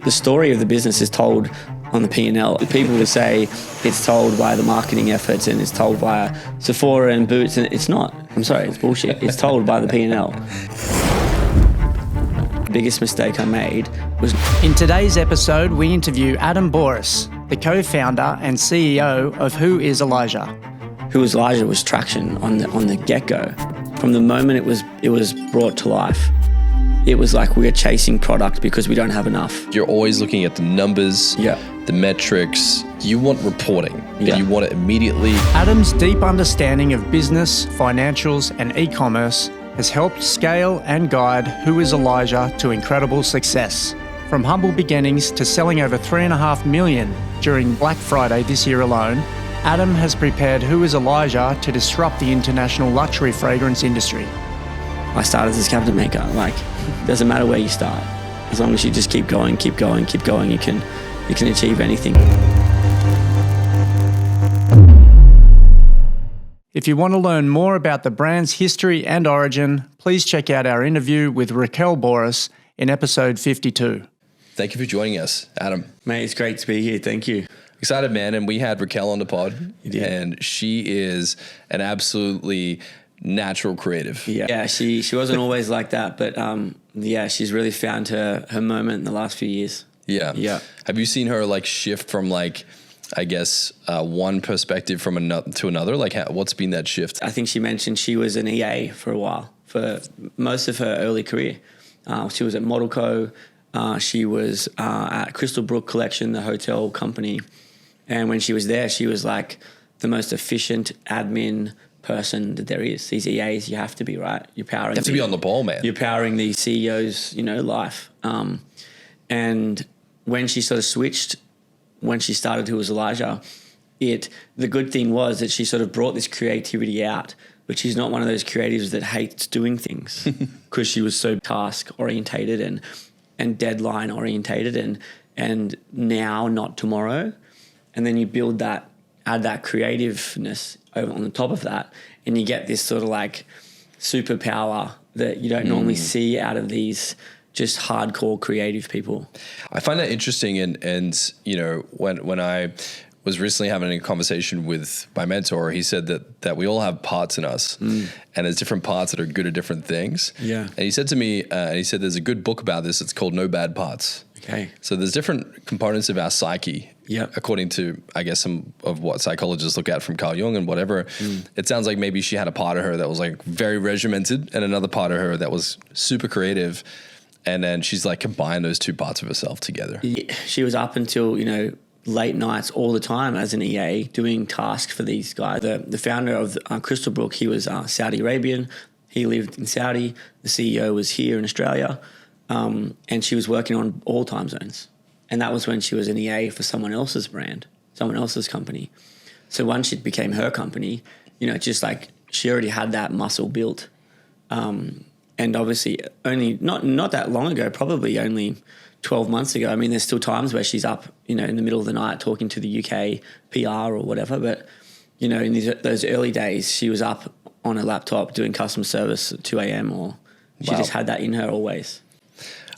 The story of the business is told on the P&L. People will say it's told by the marketing efforts and it's told via Sephora and Boots, and it's not. I'm sorry, it's bullshit. It's told by the P&L. The biggest mistake I made was... In today's episode, we interview Adam Bouris, the co-founder and CEO of Who is Elijah. Who is Elijah was traction on the get-go. From the moment it was brought to life. It was like we are chasing product because we don't have enough. You're always looking at the numbers, the metrics. You want reporting, and you want it immediately. Adam's deep understanding of business, financials, and e-commerce has helped scale and guide Who is Elijah to incredible success. From humble beginnings to selling over $3.5 million during Black Friday this year alone, Adam has prepared Who is Elijah to disrupt the international luxury fragrance industry. I started as a cabinet maker. Doesn't matter where you start. As long as you just keep going, you can achieve anything. If you want to learn more about the brand's history and origin, please check out our interview with Raquel Bouris in episode 52. Thank you for joining us, Adam. Mate, it's great to be here. Thank you. Excited, man. And we had Raquel on the pod. You did. And she is an absolutely natural creative. Yeah, she wasn't always like that, but she's really found her moment in the last few years. Yeah. Have you seen her shift from one perspective from another to another? What's been that shift? I think she mentioned she was an EA for a while, for most of her early career. She was at Model Co. She was at Crystal Brook Collection, the hotel company. And when she was there, she was like the most efficient admin person that there is. These EAs, you have to be, right? You're powering. You have to be on the ball, man. You're powering the CEO's, life. And when she sort of switched, when she started Who was Elijah, the good thing was that she sort of brought this creativity out, but she's not one of those creatives that hates doing things because she was so task orientated and deadline orientated and now, not tomorrow. And then you build that, add that creativeness over on the top of that, and you get this sort of superpower that you don't normally see out of these just hardcore creative people. I find that interesting, and when I was recently having a conversation with my mentor, he said that we all have parts in us, and there's different parts that are good at different things. Yeah. And he said to me, there's a good book about this. It's called No Bad Parts. Okay. So there's different components of our psyche. Yeah. According to, I guess, some of what psychologists look at from Carl Jung and whatever, it sounds like maybe she had a part of her that was very regimented and another part of her that was super creative. And then she's combined those two parts of herself together. She was up until, late nights all the time as an EA doing tasks for these guys. The founder of Crystal Brook, he was Saudi Arabian. He lived in Saudi. The CEO was here in Australia. And she was working on all time zones. And that was when she was an EA for someone else's brand, someone else's company. So once it became her company, she already had that muscle built. And obviously only not that long ago, probably only 12 months ago. I mean, there's still times where she's up, in the middle of the night talking to the UK PR or whatever. But, in those early days, she was up on a laptop doing customer service at 2 a.m. or she just had that in her always.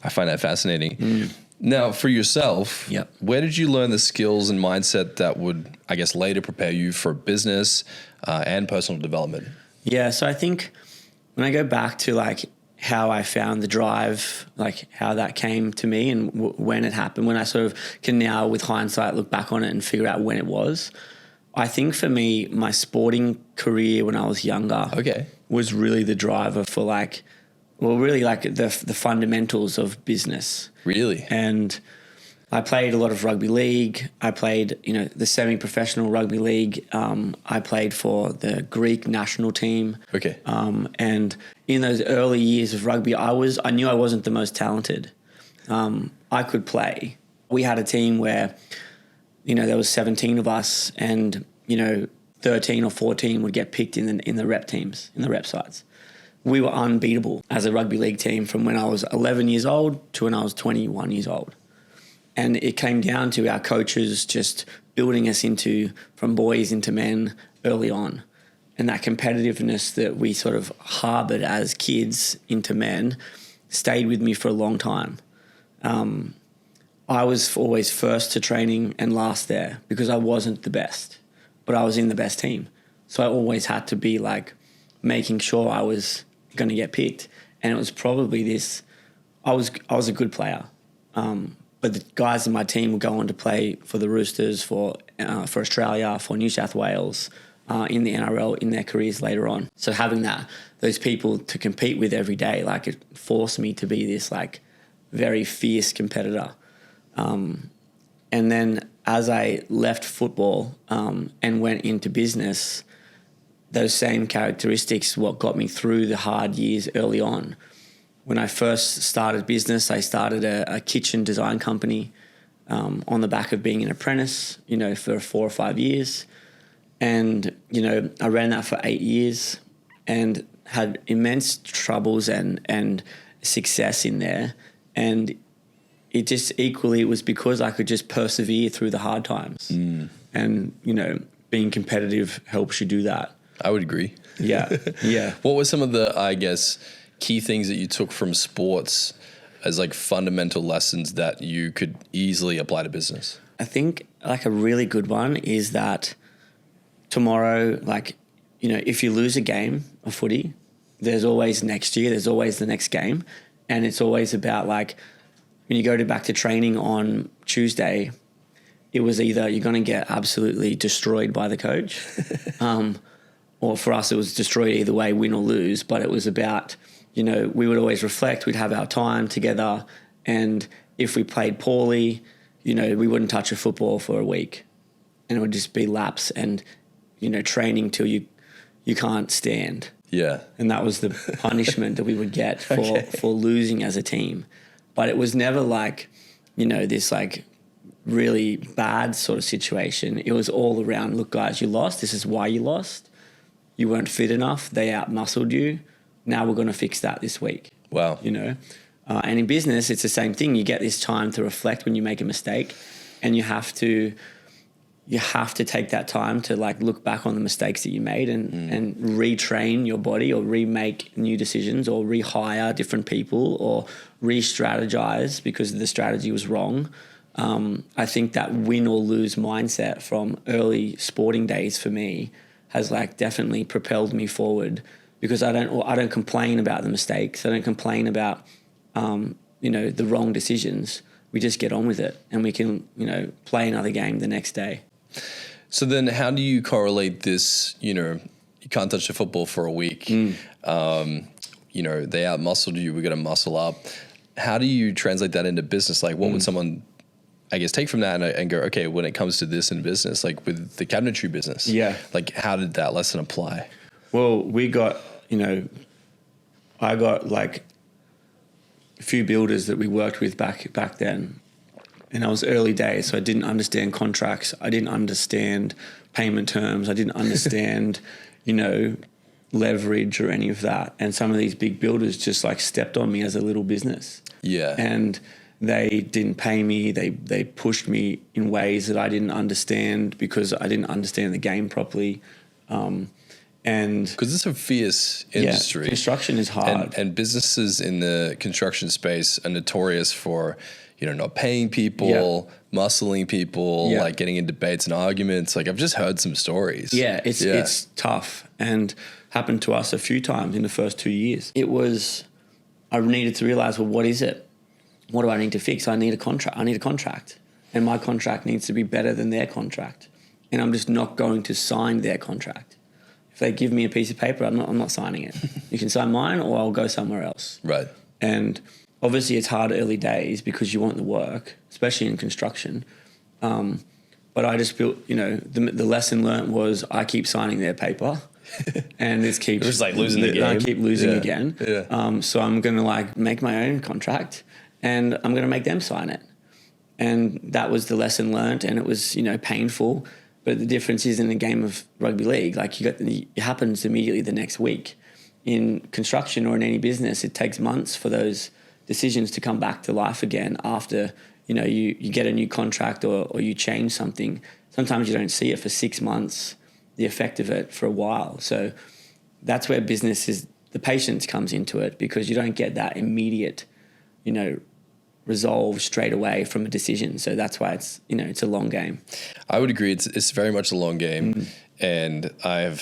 I find that fascinating. Now, for yourself, where did you learn the skills and mindset that would, I guess, later prepare you for business and personal development? Yeah, so I think when I go back to how I found the drive, how that came to me and when it happened, when I sort of can now with hindsight look back on it and figure out when it was, I think for me, my sporting career when I was younger was really the driver for the fundamentals of business. Really? And I played a lot of rugby league. I played, the semi-professional rugby league. I played for the Greek national team. Okay. And in those early years of rugby, I knew I wasn't the most talented. I could play. We had a team where, there was 17 of us and, 13 or 14 would get picked in the rep teams, in the rep sides. We were unbeatable as a rugby league team from when I was 11 years old to when I was 21 years old. And it came down to our coaches just building us from boys into men early on. And that competitiveness that we sort of harbored as kids into men stayed with me for a long time. I was always first to training and last there because I wasn't the best, but I was in the best team. So I always had to be like making sure I was going to get picked. And it was probably this, I was a good player. But the guys in my team would go on to play for the Roosters, for Australia, for New South Wales, in the NRL in their careers later on. So having those people to compete with every day, like it forced me to be this like very fierce competitor. And then as I left football and went into business, those same characteristics what got me through the hard years early on. When I first started business, I started a kitchen design company on the back of being an apprentice, for 4 or 5 years. And, I ran that for 8 years and had immense troubles and success in there. And it was because I could just persevere through the hard times. And, being competitive helps you do that. I would agree. Yeah. Yeah. What were some of the, I guess, key things that you took from sports as like fundamental lessons that you could easily apply to business? I think like a really good one is that tomorrow, if you lose a game of footy, there's always next year, there's always the next game. And it's always about like when you go back to training on Tuesday, it was either you're going to get absolutely destroyed by the coach or for us, it was destroyed either way, win or lose. But it was about, we would always reflect, we'd have our time together. And if we played poorly, we wouldn't touch a football for a week. And it would just be laps and, training till you can't stand. Yeah. And that was the punishment that we would get for losing as a team. But it was never like, this like really bad sort of situation. It was all around, look, guys, you lost. This is why you lost. You weren't fit enough. They out-muscled you. Now we're going to fix that this week. Wow. And in business, it's the same thing. You get this time to reflect when you make a mistake, and you have to take that time to like look back on the mistakes that you made and retrain your body or remake new decisions or rehire different people or re-strategize because the strategy was wrong. I think that win or lose mindset from early sporting days for me has like definitely propelled me forward because I don't complain about the mistakes. I don't complain about, the wrong decisions. We just get on with it and we can, play another game the next day. So then how do you correlate this, you can't touch the football for a week. They out-muscled you, we got to muscle up. How do you translate that into business? Like what would someone, I guess, take from that and go, okay, when it comes to this in business, like with the cabinetry business, like how did that lesson apply? Well, we got, I got like a few builders that we worked with back then. And I was early days, so I didn't understand contracts. I didn't understand payment terms. I didn't understand, leverage or any of that. And some of these big builders just like stepped on me as a little business. Yeah. And they didn't pay me. They pushed me in ways that I didn't understand because I didn't understand the game properly. And because it's a fierce industry. Yeah, construction is hard. And businesses in the construction space are notorious for, not paying people, muscling people, like getting in debates and arguments. Like I've just heard some stories. Yeah, it's tough and happened to us a few times in the first 2 years. I needed to realize, well, what is it? What do I need to fix? I need a contract. And my contract needs to be better than their contract. And I'm just not going to sign their contract. If they give me a piece of paper, I'm not signing it. You can sign mine or I'll go somewhere else. Right. And obviously it's hard early days because you want the work, especially in construction. But I just built, the lesson learned was I keep signing their paper and this keeps... It was like losing the game. I keep losing again. Yeah. So I'm going to make my own contract and I'm going to make them sign it. And that was the lesson learned, and it was, painful. But the difference is in the game of rugby league, it happens immediately the next week. In construction or in any business, it takes months for those decisions to come back to life again after, you get a new contract or you change something. Sometimes you don't see it for 6 months, the effect of it for a while. So that's where business is, the patience comes into it because you don't get that immediate, resolved straight away from a decision. So that's why it's, you know, it's a long game. I would agree. It's very much a long game. And I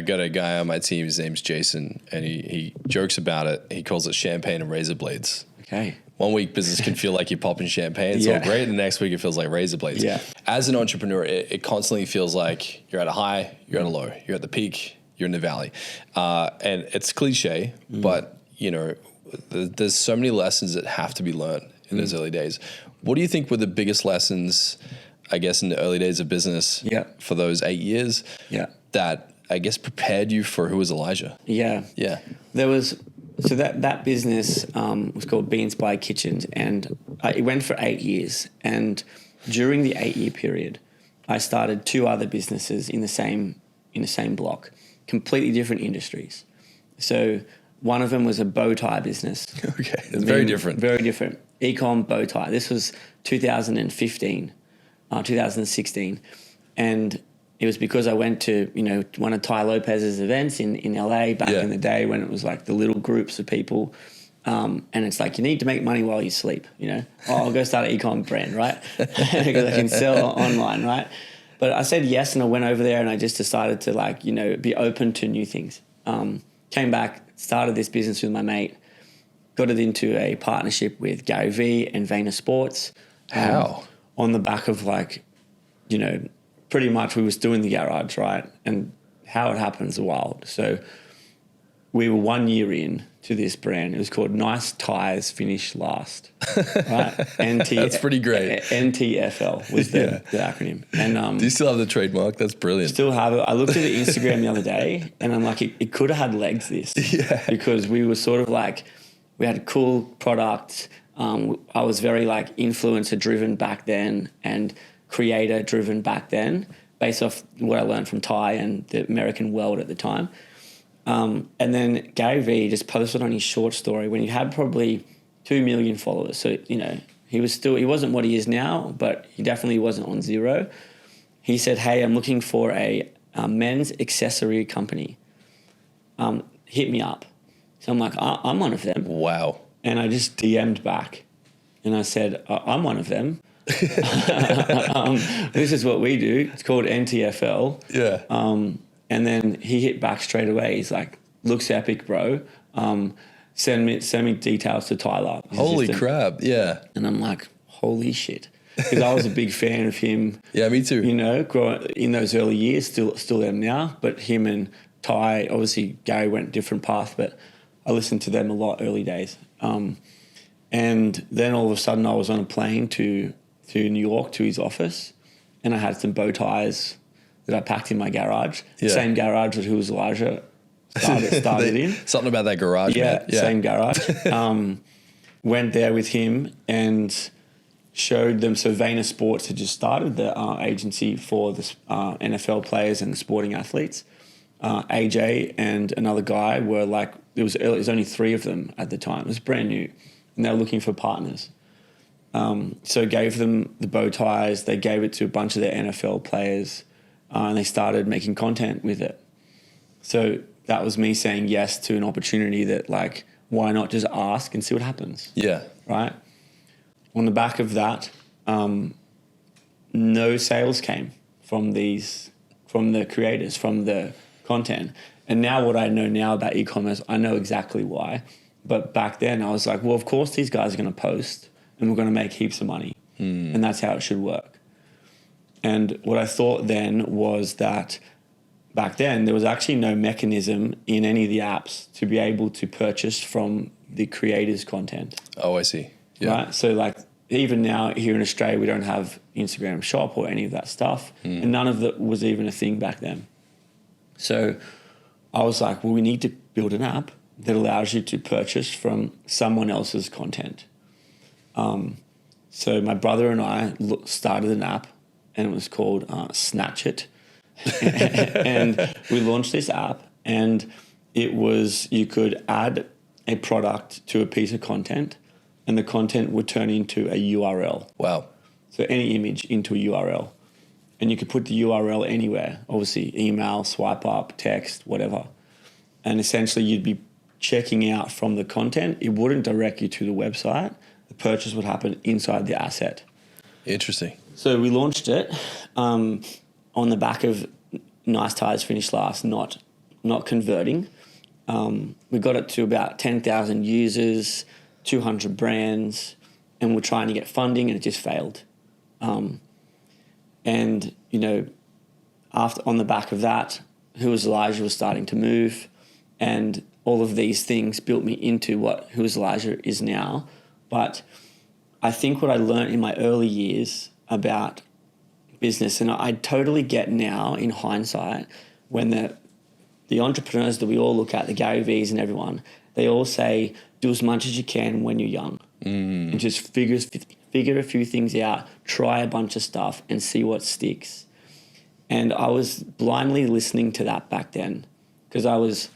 got a guy on my team, his name's Jason, and he jokes about it. He calls it champagne and razor blades. Okay. 1 week business can feel like you're popping champagne. It's all great. And the next week it feels like razor blades. Yeah. As an entrepreneur, it constantly feels like you're at a high, you're at a low, you're at the peak, you're in the valley. And it's cliche, but you know, there's so many lessons that have to be learned in those early days. What do you think were the biggest lessons, I guess, in the early days of business for those 8 years that I guess prepared you for who was Elijah? Yeah. Yeah. There was, so that business was called Be Inspired Kitchens, and it went for 8 years. And during the 8-year period, I started 2 other businesses in the same block, completely different industries. So one of them was a bow tie business. Okay. It's very different. Very different. E-com bow tie. This was 2015, 2016. And it was because I went to, you know, one of Ty Lopez's events in LA back in the day when it was like the little groups of people. And it's like, you need to make money while you sleep, you know. I'll go start an e-com brand, right? Because I can sell online, right? But I said yes, and I went over there and I just decided to, like, you know, be open to new things. Came back, started this business with my mate, got it into a partnership with Gary Vee and Vayner Sports. How? On the back of, like, you know, pretty much we was doing the garage, right? And how it happens wild. So we were 1 year in to this brand. It was called Nice Ties Finish Last, right? That's pretty great. NTFL was the acronym. And do you still have the trademark? That's brilliant. Still have it. I looked at the Instagram the other day and I'm like, it could have had legs, this. Yeah. Because we were sort of like, we had a cool product. I was very like influencer driven back then and creator driven back then, based off what I learned from Ty and the American world at the time. And then Gary Vee just posted on his short story when he had probably 2 million followers. So, you know, he wasn't what he is now, but he definitely wasn't on zero. He said, hey, I'm looking for a men's accessory company. Hit me up. So I'm like, I'm one of them. Wow. And I just DM'd back and I said, I'm one of them. This is what we do. It's called NTFL. Yeah. And then he hit back straight away. He's like, looks epic, bro. Send me details to Tyler. Holy crap. Yeah. And I'm like, holy shit. Because I was a big fan of him. Yeah, me too. You know, growing in those early years, still am now. But him and Ty, obviously Gary went a different path, but I listened to them a lot early days. And then all of a sudden I was on a plane to New York to his office, and I had some bow ties that I packed in my garage. Yeah. Same garage that who was Elijah started in. Something about that garage, man. Yeah, same garage. Went there with him and showed them. So Vayner Sports had just started the agency for the NFL players and the sporting athletes. AJ and another guy were like, it was only 3 of them at the time. It was brand new, and they were looking for partners. So gave them the bow ties. They gave it to a bunch of their NFL players, and they started making content with it. So that was me saying yes to an opportunity that, like, why not just ask and see what happens? Yeah. Right? On the back of that, no sales came from the creators, from the content. And now what I know now about e-commerce, I know exactly why. But back then I was like, well, of course these guys are going to post and we're going to make heaps of money. And that's how it should work. And what I thought then was that back then there was actually no mechanism in any of the apps to be able to purchase from the creators' content. Oh, I see. Yeah. Right? So like even now here in Australia, we don't have Instagram Shop or any of that stuff. And none of that was even a thing back then. So I was like, well, we need to build an app that allows you to purchase from someone else's content. So my brother and I started an app, and it was called Snatch It. And we launched this app, and it was, you could add a product to a piece of content, and the content would turn into a URL. Wow. So any image into a URL. And you could put the URL anywhere, obviously email, swipe up, text, whatever. And essentially you'd be checking out from the content. It wouldn't direct you to the website, the purchase would happen inside the asset. Interesting. So we launched it on the back of Nice Tires finished last, not converting. We got it to about 10,000 users, 200 brands, and we're trying to get funding, and it just failed. And, you know, after on the back of that, Who is Elijah was starting to move, and all of these things built me into what Who is Elijah is now. But I think what I learned in my early years about business, and I totally get now in hindsight, when the entrepreneurs that we all look at, the Gary V's and everyone, they all say, do as much as you can when you're young. And just figure a few things out, try a bunch of stuff and see what sticks. And I was blindly listening to that back then, because I was,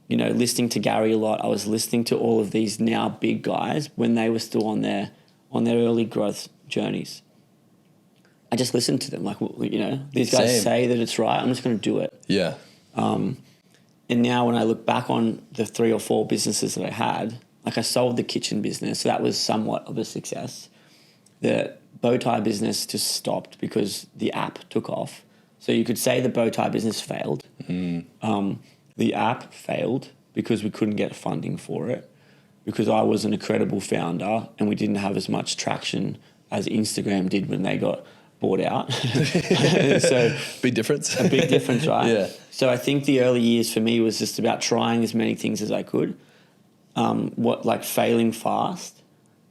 you know, listening to Gary a lot. I was listening to all of these now big guys when they were still on their early growth journeys. I just listened to them, like, you know, these guys say that it's right, I'm just going to do it. Yeah. And now when I look back on the 3 or 4 businesses that I had, like I sold the kitchen business, so that was somewhat of a success. The bow tie business just stopped because the app took off. So you could say the bow tie business failed. The app failed because we couldn't get funding for it, because I wasn't a credible founder and we didn't have as much traction as Instagram did when they got bought out. So big difference. A big difference, right? Yeah. So I think the early years for me was just about trying as many things as I could. Failing fast,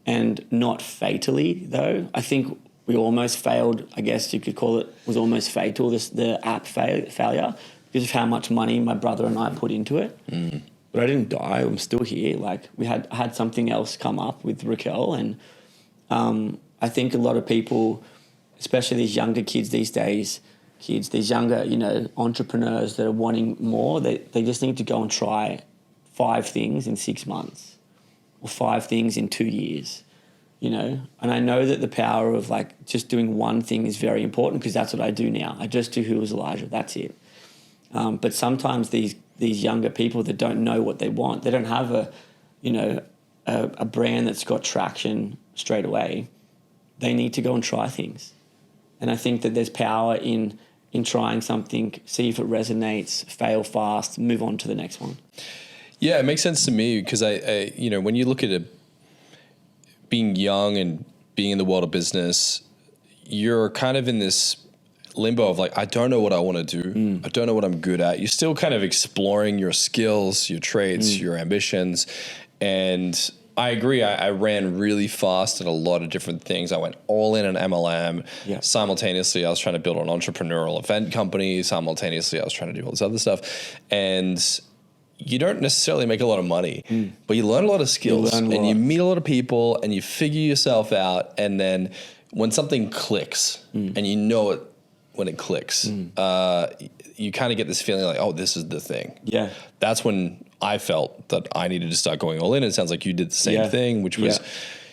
and not fatally though. I think we almost failed, I guess you could call it, was almost fatal, the app failure, because of how much money my brother and I put into it. But I didn't die, I'm still here. Like I had something else come up with Raquel, and I think a lot of people, especially these younger kids these days, these younger, you know, entrepreneurs that are wanting more, they just need to go and try 5 things in 6 months or 5 things in 2 years, you know. And I know that the power of like just doing one thing is very important, because that's what I do now. I just do Who is Elijah, that's it. But sometimes these younger people that don't know what they want, they don't have a brand that's got traction straight away. They need to go and try things. And I think that there's power in trying something, see if it resonates, fail fast, move on to the next one. Yeah, it makes sense to me, because I you know, when you look at it, being young and being in the world of business, you're kind of in this limbo of like, I don't know what I want to do. I don't know what I'm good at. You're still kind of exploring your skills, your traits, your ambitions. And I agree. I ran really fast at a lot of different things. I went all in on MLM. Yeah. Simultaneously, I was trying to build an entrepreneurial event company. Simultaneously, I was trying to do all this other stuff. And you don't necessarily make a lot of money, but you learn a lot of skills, and you meet a lot of people, and you figure yourself out. And then when something clicks, and you know it when it clicks, you kind of get this feeling like, oh, this is the thing. Yeah. That's when I felt that I needed to start going all in. It sounds like you did the same thing, which was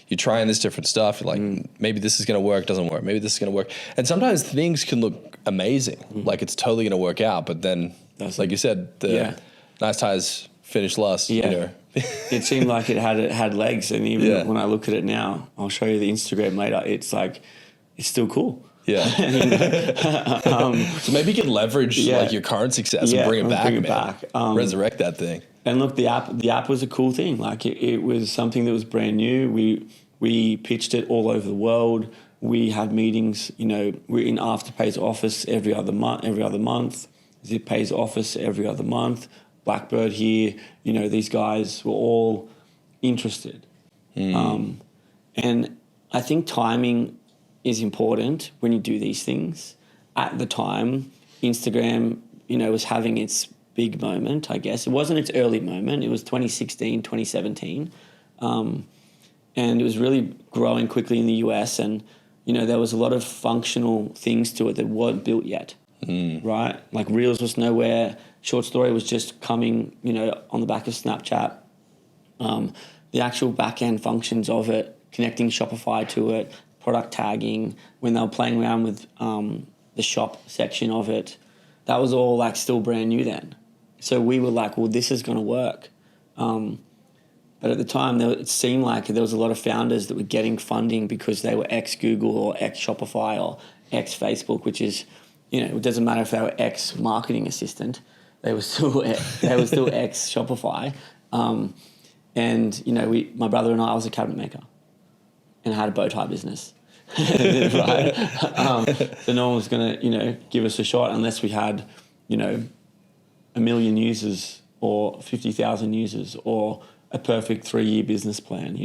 you're trying this different stuff. You're like, maybe this is going to work, doesn't work. Maybe this is going to work. And sometimes things can look amazing. Like it's totally going to work out. But then, like you said, the Nice Tires finished last. You know. It seemed like it had legs. And even when I look at it now, I'll show you the Instagram later. It's like, it's still cool. Yeah. So maybe you can leverage like your current success and bring it back. Resurrect that thing. And look, the app was a cool thing. Like it was something that was brand new. We pitched it all over the world. We had meetings. You know, we're in Afterpay's office every other month. ZipPay's office every other month. Blackbird here. You know, these guys were all interested. And I think timing is important when you do these things. At the time, Instagram, you know, was having its big moment, I guess. It wasn't its early moment. It was 2016, 2017. And it was really growing quickly in the US. And, you know, there was a lot of functional things to it that weren't built yet, right? Like Reels was nowhere. Short Story was just coming, you know, on the back of Snapchat. The actual back-end functions of it, connecting Shopify to it, product tagging, when they were playing around with the shop section of it, that was all like still brand new then. So we were like, well, this is going to work. But But at the time, it seemed like there was a lot of founders that were getting funding because they were ex-Google or ex-Shopify or ex-Facebook, which is, it doesn't matter if they were ex-marketing assistant. They were still ex-Shopify. My brother and I was a cabinet maker and had a bow tie business. Right? So no one was going to, give us a shot unless we had, 1 million users or 50,000 users or a perfect 3-year business plan,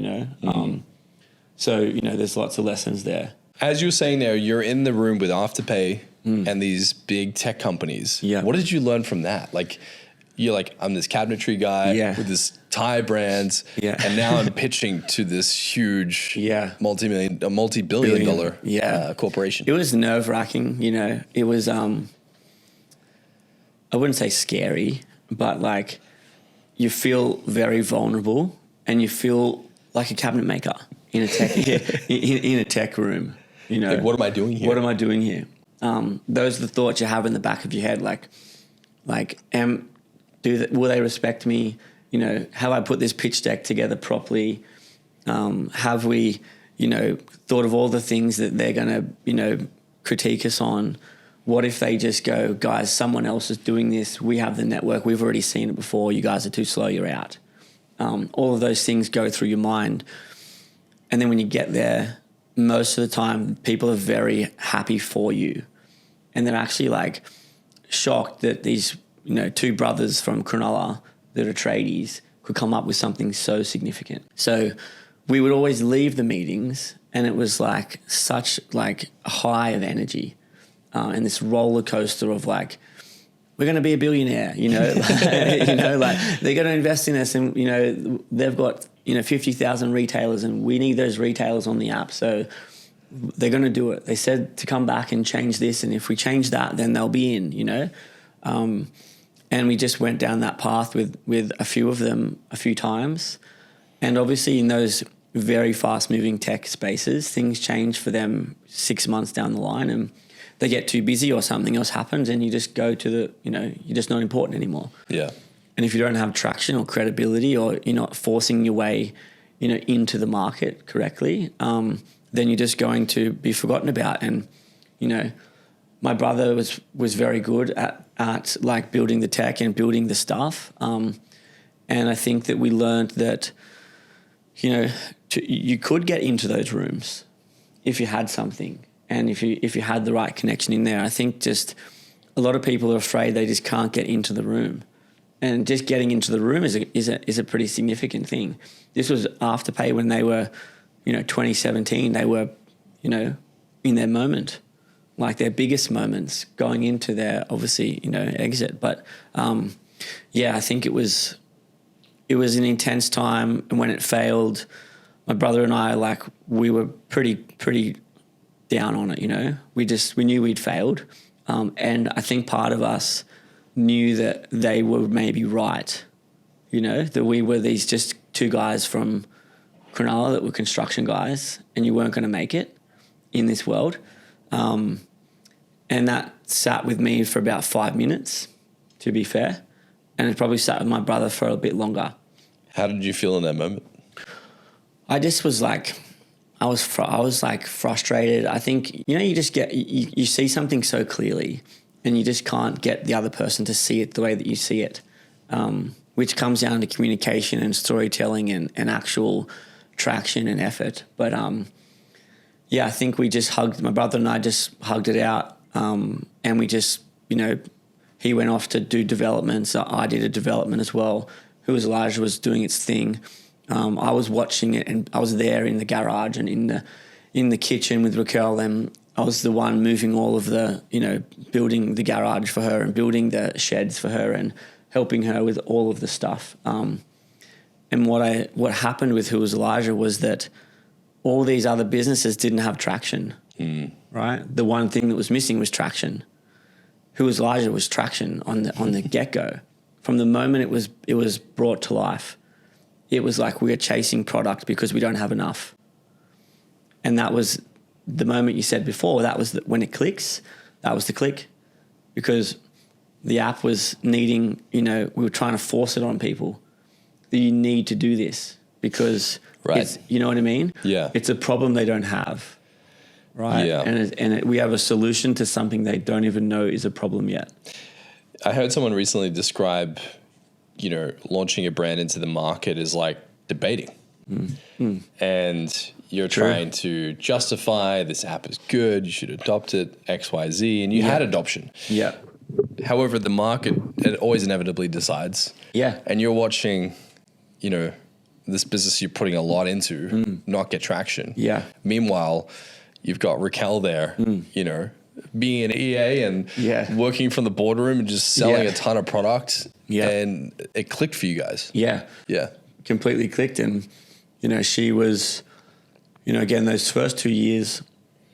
So, there's lots of lessons there. As you were saying there, you're in the room with Afterpay and these big tech companies. Yeah. What did you learn from that? Like, you're like, I'm this cabinetry guy with this tie brand, and now I'm pitching to this huge multi-billion dollar corporation. It was nerve-wracking, It was, I wouldn't say scary, but like you feel very vulnerable and you feel like a cabinet maker in a tech in a tech room. Like, what am I doing here? What am I doing here? Those are the thoughts you have in the back of your head. Will they respect me? Have I put this pitch deck together properly? Have we, thought of all the things that they're going to, critique us on? What if they just go, guys, someone else is doing this. We have the network. We've already seen it before. You guys are too slow. You're out. All of those things go through your mind. And then when you get there, most of the time, people are very happy for you. And they're actually like shocked that these, 2 brothers from Cronulla that are tradies could come up with something so significant. So we would always leave the meetings and it was like such like a high of energy and this roller coaster of like, we're going to be a billionaire, like they're going to invest in us and, they've got, 50,000 retailers and we need those retailers on the app. So they're going to do it. They said to come back and change this. And if we change that, then they'll be in, and we just went down that path with a few of them a few times. And obviously in those very fast moving tech spaces, things change for them 6 months down the line and they get too busy or something else happens and you just go to you're just not important anymore. Yeah. And if you don't have traction or credibility or you're not forcing your way, into the market correctly, then you're just going to be forgotten about. And, my brother was very good at like building the tech and building the stuff. And I think that we learned that, you could get into those rooms if you had something and if you had the right connection in there. I think just a lot of people are afraid they just can't get into the room. And just getting into the room is a pretty significant thing. This was Afterpay when they were, 2017, they were, in their moment, like their biggest moments going into their, obviously, exit. But, I think it was an intense time. And when it failed, my brother and I, we were pretty down on it, We knew we'd failed. And I think part of us knew that they were maybe right, that we were these just 2 guys from Cronulla that were construction guys and you weren't going to make it in this world. And that sat with me for about 5 minutes, to be fair. And it probably sat with my brother for a bit longer. How did you feel in that moment? I just was like, I was frustrated. I think, you just get, you see something so clearly and you just can't get the other person to see it the way that you see it, which comes down to communication and storytelling and actual traction and effort. But, I think we just my brother and I just hugged it out. And we just, he went off to do development. So I did a development as well. Who Was Elijah was doing its thing. I was watching it and I was there in the garage and in the kitchen with Raquel, and I was the one moving all of the, building the garage for her and building the sheds for her and helping her with all of the stuff. And what happened with Who Was Elijah was that all these other businesses didn't have traction, right? The one thing that was missing was traction. Who Was Elijah was traction on the get-go. From the moment it was brought to life, it was like we are chasing product because we don't have enough. And that was the moment you said before, that was when it clicks, that was the click. Because the app was needing, we were trying to force it on people that you need to do this. because Right. it's, you know what I mean? Yeah. It's a problem they don't have, right? Yeah. And we have a solution to something they don't even know is a problem yet. I heard someone recently describe, launching a brand into the market is like debating. And you're trying to justify this app is good, you should adopt it, X, Y, Z, and you had adoption. Yeah. However, the market, it always inevitably decides. Yeah. And you're watching, this business you're putting a lot into not get traction. Yeah. Meanwhile, you've got Raquel there, being an EA and working from the boardroom and just selling a ton of product. Yeah. And it clicked for you guys. Yeah. Yeah. Completely clicked. And, she was, again, those first 2 years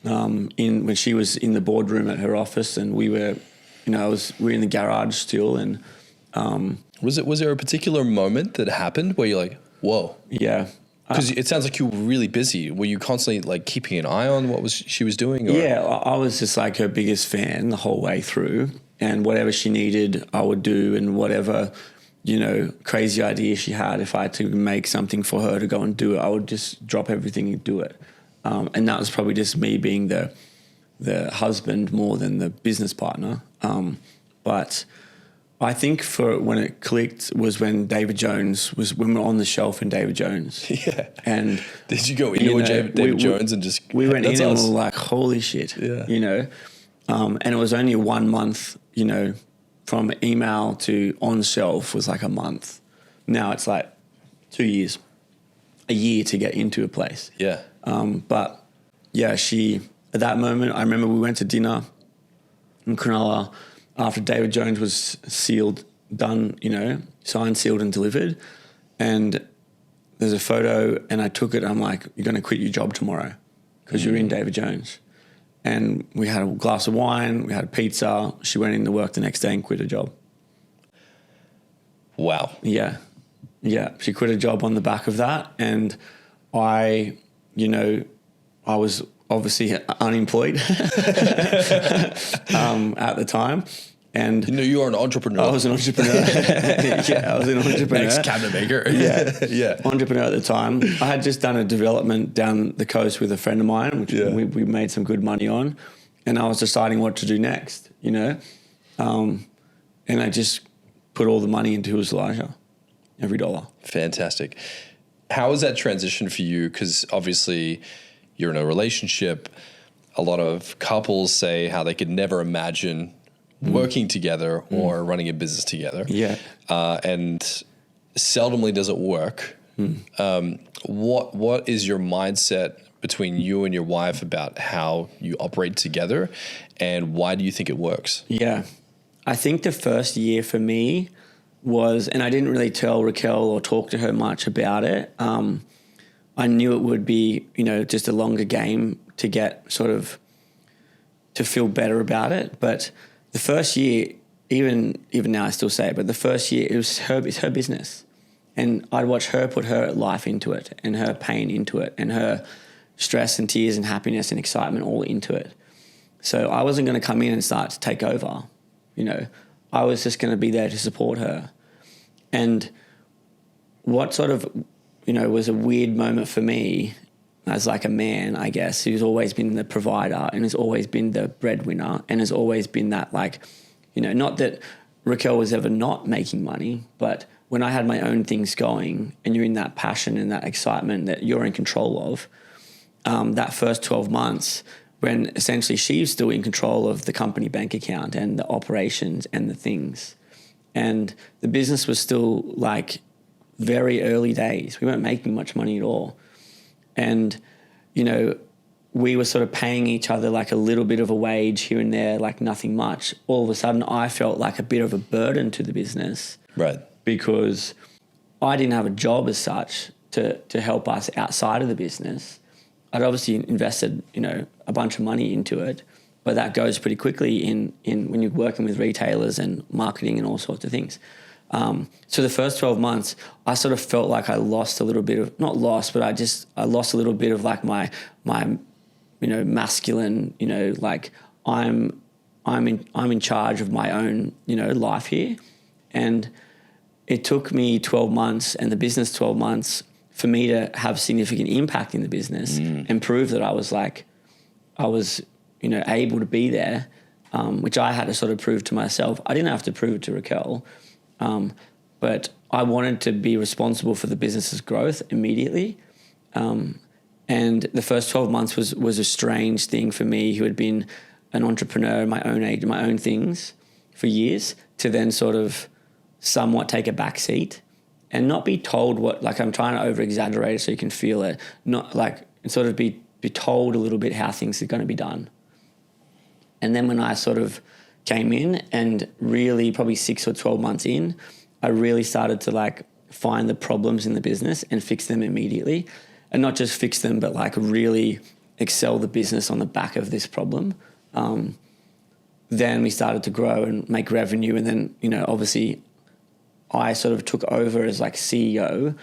when she was in the boardroom at her office and we were, we were in the garage still. And was there a particular moment that happened where you're like, whoa? Yeah. Because it sounds like you were really busy. Were you constantly like keeping an eye on what she was doing? Or? Yeah, I was just like her biggest fan the whole way through, and whatever she needed, I would do, and whatever, crazy idea she had, if I had to make something for her to go and do it, I would just drop everything and do it. And that was probably just me being the husband more than the business partner. But I think for when it clicked was when David Jones when we were on the shelf in David Jones. Yeah. And did you go into David Jones and just we went in us. and we were like, holy shit. Yeah. And it was only 1 month, from email to on shelf was like a month. Now it's like 2 years, a year to get into a place. Yeah. But yeah, at that moment, I remember we went to dinner in Cronulla after David Jones was done, signed, sealed and delivered. And there's a photo and I took it. I'm like, you're going to quit your job tomorrow because you're in David Jones. And we had a glass of wine, we had a pizza. She went into work the next day and quit her job. Wow. Yeah. Yeah. She quit her job on the back of that. And I was obviously unemployed at the time. And you are an entrepreneur. I was an entrepreneur. Yeah, I was an entrepreneur. Ex-cabinet maker. Yeah. Yeah. Entrepreneur at the time. I had just done a development down the coast with a friend of mine, which we made some good money on. And I was deciding what to do next, And I just put all the money into Elijah, every dollar. Fantastic. How was that transition for you? Because obviously you're in a relationship. A lot of couples say how they could never imagine working together or running a business together. Yeah. And seldomly does it work. What is your mindset between you and your wife about how you operate together, and why do you think it works? Yeah. I think the first year for me was, and I didn't really tell Raquel or talk to her much about it. I knew it would be, just a longer game to get to feel better about it. But the first year, even now I still say it, but the first year it's her business. And I'd watch her put her life into it and her pain into it and her stress and tears and happiness and excitement all into it. So I wasn't going to come in and start to take over. I was just going to be there to support her. And what was a weird moment for me as like a man, I guess, who's always been the provider and has always been the breadwinner and has always been that not that Raquel was ever not making money, but when I had my own things going and you're in that passion and that excitement that you're in control of, that first 12 months when essentially she's still in control of the company bank account and the operations and the things. And the business was still like very early days. We weren't making much money at all. And, we were sort of paying each other like a little bit of a wage here and there, like nothing much. All of a sudden I felt like a bit of a burden to the business. Right. Because I didn't have a job as such to help us outside of the business. I'd obviously invested, a bunch of money into it, but that goes pretty quickly in when you're working with retailers and marketing and all sorts of things. So the first 12 months, I sort of felt like I lost a little bit of, not lost, but I lost a little bit of like my masculine, like I'm in charge of my own, life here. And it took me 12 months and the business 12 months for me to have significant impact in the business and prove that I was able to be there, which I had to sort of prove to myself. I didn't have to prove it to Raquel, but I wanted to be responsible for the business's growth immediately. And the first 12 months was a strange thing for me, who had been an entrepreneur in my own age, my own things for years, to then sort of somewhat take a back seat and not be told what, like, I'm trying to over exaggerate it so you can feel it, not like, and sort of be told a little bit how things are going to be done. And then when I sort of came in, and really probably 6 or 12 months in, I really started to like find the problems in the business and fix them immediately. And not just fix them, but like really excel the business on the back of this problem. Then we started to grow and make revenue. And then, you know, obviously I sort of took over as like CEO,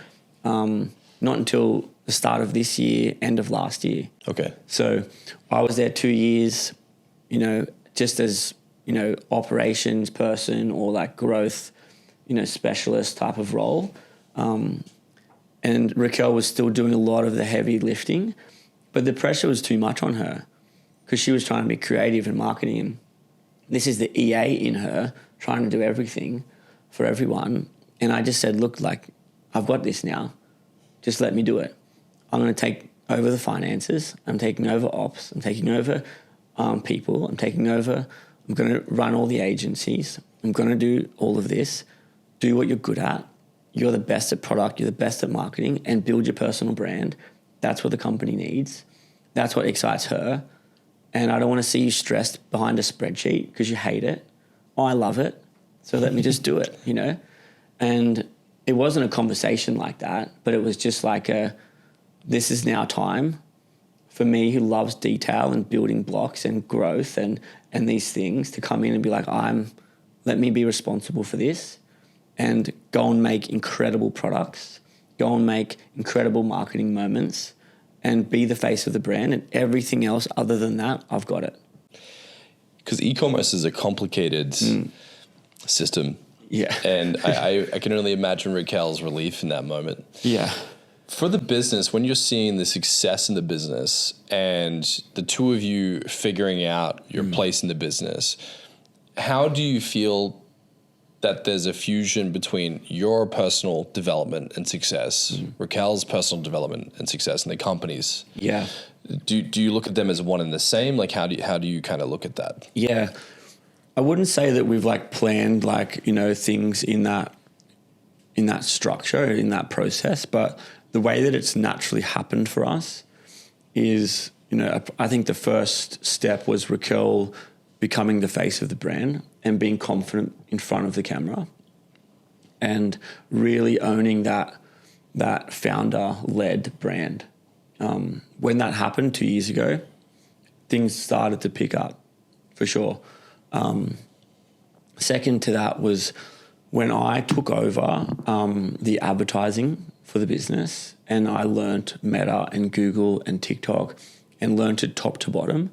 not until the start of this year, end of last year. Okay. So I was there 2 years, you know, just as, you know, operations person or like growth, you know, specialist type of role. And Raquel was still doing a lot of the heavy lifting, but the pressure was too much on her because she was trying to be creative in marketing. And this is the EA in her trying to do everything for everyone. And I just said, look, like, I've got this now. Just let me do it. I'm going to take over the finances. I'm taking over ops. I'm taking over people. I'm going to run all the agencies. I'm going to do all of this. Do what you're good at. You're the best at product, you're the best at marketing, and build your personal brand. That's what the company needs. That's what excites her. And I don't want to see you stressed behind a spreadsheet because you hate it. I love it. So let me just do it, you know? And it wasn't a conversation like that, but it was just like this is now time for me, who loves detail and building blocks and growth and these things, to come in and be like, let me be responsible for this. And go and make incredible products, go and make incredible marketing moments, and be the face of the brand. And everything else other than that, I've got it. Because e-commerce is a complicated system. Yeah. And I can only imagine Raquel's relief in that moment. Yeah. For the business, when you're seeing the success in the business and the two of you figuring out your place in the business, how do you feel that there's a fusion between your personal development and success, Raquel's personal development and success, and the company's? Yeah. Do you look at them as one and the same? Like, how do you kind of look at that? Yeah. I wouldn't say that we've like planned like, you know, things in that structure, in that process, but the way that it's naturally happened for us is, you know, I think the first step was Raquel becoming the face of the brand and being confident in front of the camera and really owning that founder-led brand. When that happened 2 years ago, things started to pick up for sure. Second to that was when I took over the advertising for the business, and I learnt Meta and Google and TikTok and learnt it top to bottom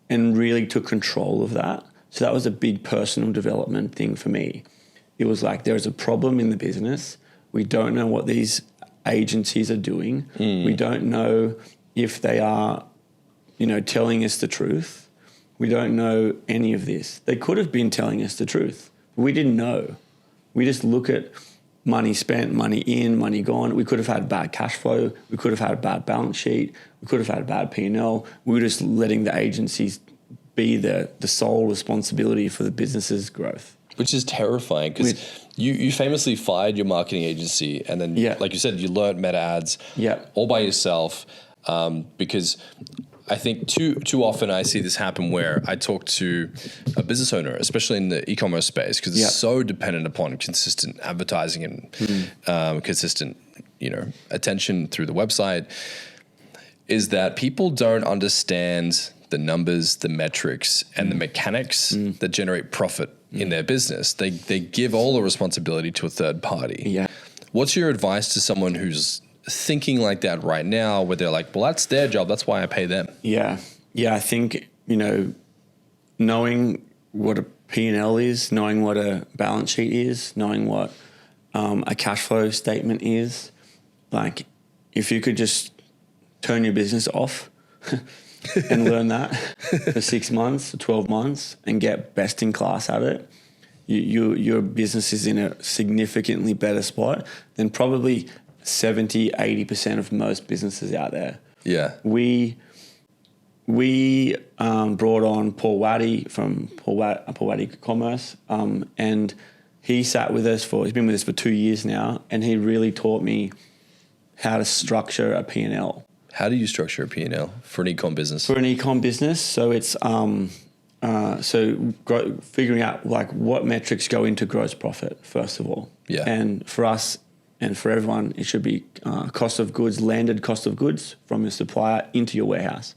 and really took control of that. So that was a big personal development thing for me. It was like, there's a problem in the business. We don't know what these agencies are doing. We don't know if they are, you know, telling us the truth. We don't know any of this. They could have been telling us the truth. We didn't know. We just look at money spent, money in, money gone. We could have had bad cash flow. We could have had a bad balance sheet. We could have had a bad P&L. We were just letting the agencies be the sole responsibility for the business's growth. Which is terrifying because you famously fired your marketing agency and then, like you said, you learned Meta ads all by yourself because I think too often I see this happen where I talk to a business owner, especially in the e-commerce space, because it's so dependent upon consistent advertising and consistent, you know, attention through the website, is that people don't understand the numbers, the metrics, and the mechanics that generate profit in their business. They give all the responsibility to a third party. Yeah. What's your advice to someone who's thinking like that right now, where they're like, well, that's their job, that's why I pay them? Yeah. I think, you know, knowing what a P&L is, knowing what a balance sheet is, knowing what a cash flow statement is, like, if you could just turn your business off and learn that for 6 months or 12 months and get best in class at it, your business is in a significantly better spot than probably 70, 80% of most businesses out there. Yeah. We brought on Paul Waddy from Paul Waddy Commerce, and he sat with us he's been with us for 2 years now, and he really taught me how to structure a P&L. How do you structure a P&L for an e-com business? For an e-com business, so it's figuring out like what metrics go into gross profit first of all. Yeah. And for us and for everyone, it should be cost of goods, landed cost of goods from your supplier into your warehouse.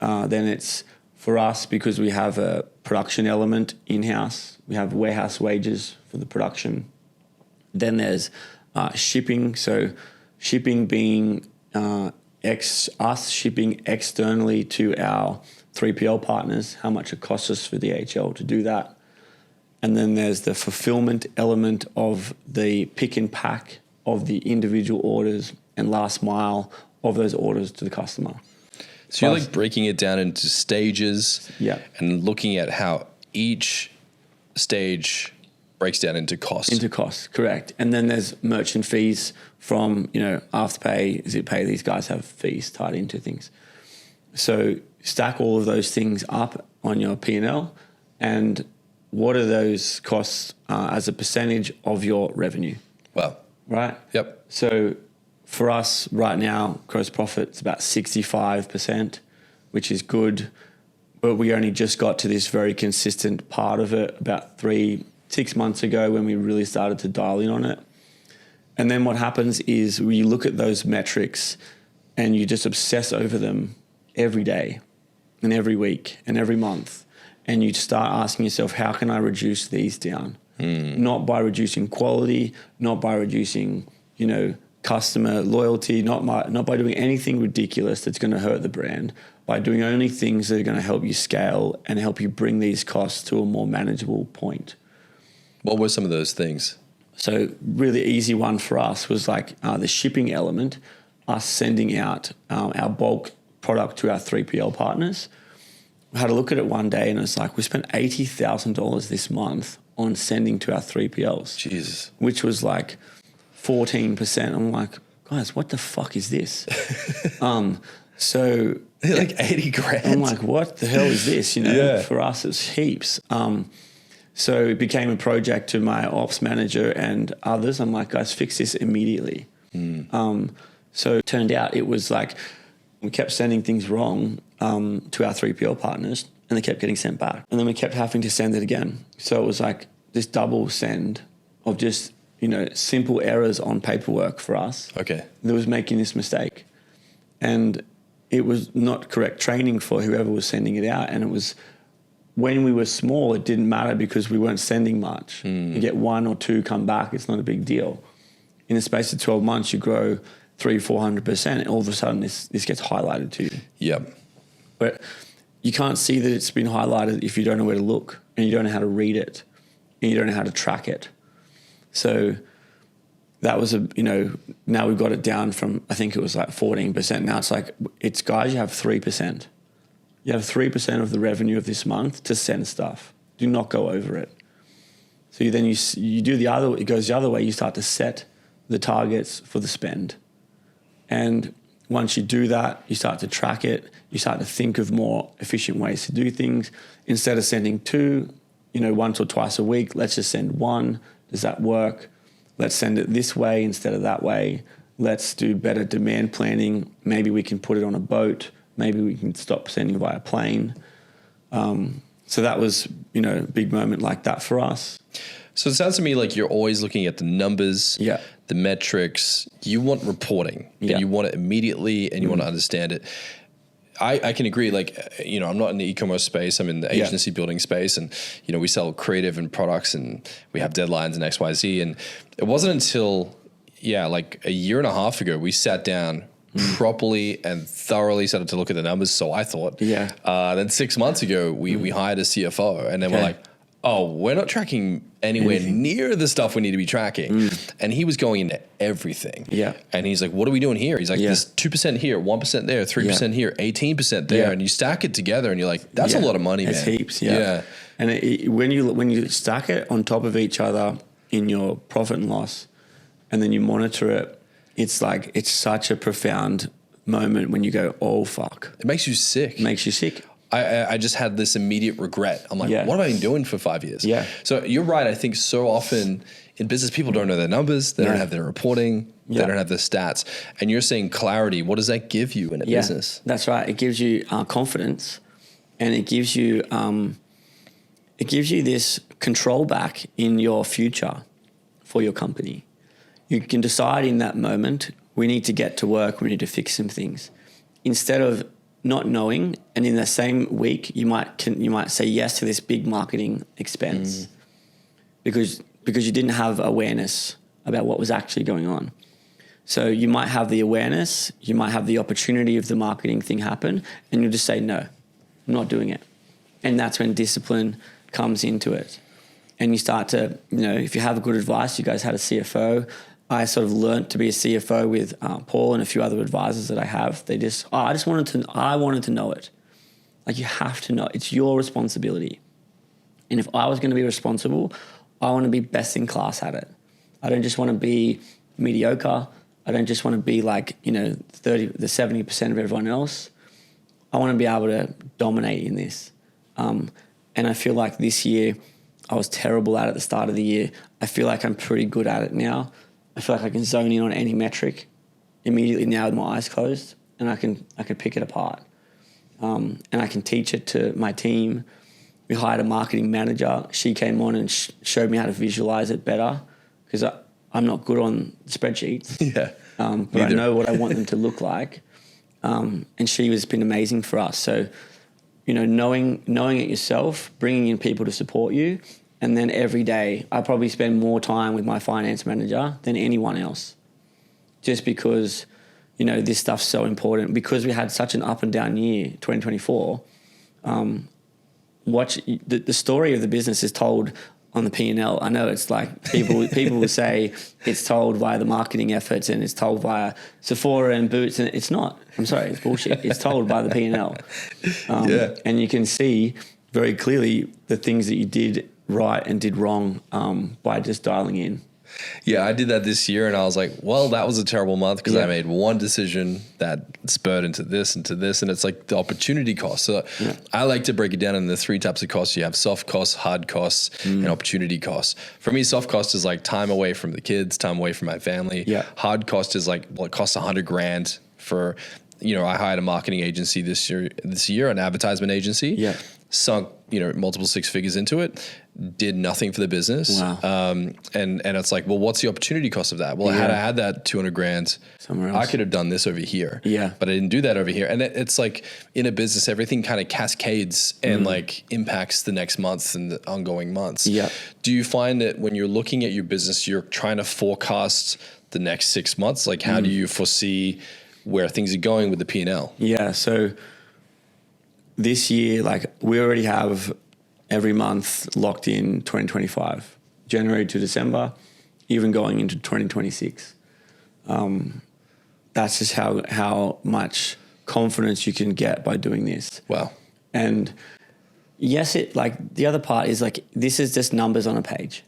Then it's for us, because we have a production element in-house, we have warehouse wages for the production. Then there's shipping. So shipping being us shipping externally to our 3PL partners, how much it costs us for DHL to do that. And then there's the fulfillment element of the pick and pack of the individual orders and last mile of those orders to the customer. So you're like breaking it down into stages, yeah, and looking at how each stage breaks down into cost. Into cost, correct. And then there's merchant fees from, Afterpay, ZipPay, these guys have fees tied into things. So stack all of those things up on your P&L, and what are those costs as a percentage of your revenue? Wow. Right? Yep. So for us right now, gross profit's about 65%, which is good, but we only just got to this very consistent part of it about 6 months ago when we really started to dial in on it. And then what happens is we look at those metrics and you just obsess over them every day and every week and every month. And you start asking yourself, how can I reduce these down? Not by reducing quality, not by reducing, customer loyalty, not by doing anything ridiculous that's going to hurt the brand, by doing only things that are going to help you scale and help you bring these costs to a more manageable point. What were some of those things? So really easy one for us was like the shipping element, us sending out our bulk product to our 3PL partners. We had a look at it one day and it's like, we spent $80,000 this month on sending to our 3PLs. Jesus. Which was like 14%. I'm like, guys, what the fuck is this? So like 80 grand. I'm like, what the hell is this? Yeah. For us, it's heaps. So it became a project to my ops manager and others. I'm like, guys, fix this immediately. So it turned out it was like we kept sending things wrong to our 3PL partners, and they kept getting sent back. And then we kept having to send it again. So it was like this double send of just, simple errors on paperwork for us. Okay. That was making this mistake. And it was not correct training for whoever was sending it out. And it was, when we were small, it didn't matter because we weren't sending much. You get 1 or 2 come back, it's not a big deal. In the space of 12 months, you grow 300-400%, and all of a sudden this gets highlighted to you. Yep. But you can't see that it's been highlighted if you don't know where to look, and you don't know how to read it, and you don't know how to track it. So that was now we've got it down from, I think it was like 14%. Now it's like, guys, you have 3%. You have 3% of the revenue of this month to send stuff. Do not go over it. So then you do it goes the other way. You start to set the targets for the spend. And once you do that, you start to track it. You start to think of more efficient ways to do things. Instead of sending 2, once or twice a week, let's just send 1. Does that work? Let's send it this way instead of that way. Let's do better demand planning. Maybe we can put it on a boat. Maybe we can stop sending via plane. So that was, a big moment like that for us. So it sounds to me like you're always looking at the numbers, the metrics. You want reporting, and you want it immediately, and you want to understand it. I can agree. Like, I'm not in the e-commerce space. I'm in the agency building space, and we sell creative and products, and we have deadlines and X, Y, Z. And it wasn't until like a year and a half ago we sat down properly and thoroughly started to look at the numbers. So I thought. Then 6 months ago we hired a CFO, and then we're like, oh, we're not tracking anywhere near the stuff we need to be tracking. and he was going into everything. Yeah. And he's like, what are we doing here? He's like, there's 2% here, 1% there, 3% here, 18% there. And you stack it together and you're like, that's a lot of money, man. It's heaps. Yeah. And when you stack it on top of each other in your profit and loss, and then you monitor it, it's like, it's such a profound moment when you go, oh, fuck. It makes you sick. I just had this immediate regret. I'm like, what have I been doing for 5 years? Yeah. So you're right. I think so often in business, people don't know their numbers. They don't have their reporting. They don't have their stats. And you're saying clarity. What does that give you in a business? That's right. It gives you confidence, and it gives you this control back in your future for your company. You can decide in that moment, we need to get to work. We need to fix some things, instead of not knowing, and in the same week you might say yes to this big marketing expense because you didn't have awareness about what was actually going on. So you might have the awareness, you might have the opportunity of the marketing thing happen, and you'll just say no, I'm not doing it. And that's when discipline comes into it. And you start to, if you have good advice, you guys had a CFO. I sort of learned to be a CFO with Paul and a few other advisors that I have. I wanted to know it. Like, you have to know. It's your responsibility. And if I was going to be responsible, I want to be best in class at it. I don't just want to be mediocre. I don't just want to be like, the 70% of everyone else. I want to be able to dominate in this. And I feel like this year I was terrible at the start of the year. I feel like I'm pretty good at it now. I feel like I can zone in on any metric immediately now with my eyes closed, and I can pick it apart. And I can teach it to my team. We hired a marketing manager. She came on and showed me how to visualize it better, because I'm not good on spreadsheets. But I know what I want them to look like. And she has been amazing for us. So, knowing it yourself, bringing in people to support you. And then every day, I probably spend more time with my finance manager than anyone else, just because, this stuff's so important. Because we had such an up and down year, 2024, the story of the business is told on the P&L. I know it's like people will say it's told via the marketing efforts and it's told via Sephora and Boots, and it's not. I'm sorry, it's bullshit. It's told by the P&L. And you can see very clearly the things that you did right and did wrong by just dialing in. Yeah, I did that this year, and I was like, well, that was a terrible month because I made one decision that spurred into this, and it's like the opportunity cost. So I like to break it down into 3 types of costs. You have soft costs, hard costs, and opportunity costs. For me, soft cost is like time away from the kids, time away from my family. Hard cost is like, well, it costs $100,000 for, I hired a marketing agency this year, an advertisement agency. Sunk, multiple 6 figures into it, did nothing for the business. Wow. And it's like, well, what's the opportunity cost of that? Well, had I had that $200,000 somewhere else, I could have done this over here. But I didn't do that over here. And it's like in a business, everything kind of cascades and like impacts the next month and the ongoing months. Do you find that when you're looking at your business, you're trying to forecast the next 6 months? Like, how do you foresee where things are going with the P&L? So this year, like, we already have every month locked in 2025, January to December, even going into 2026. That's just how much confidence you can get by doing this. Wow. And yes, the other part is like, this is just numbers on a page,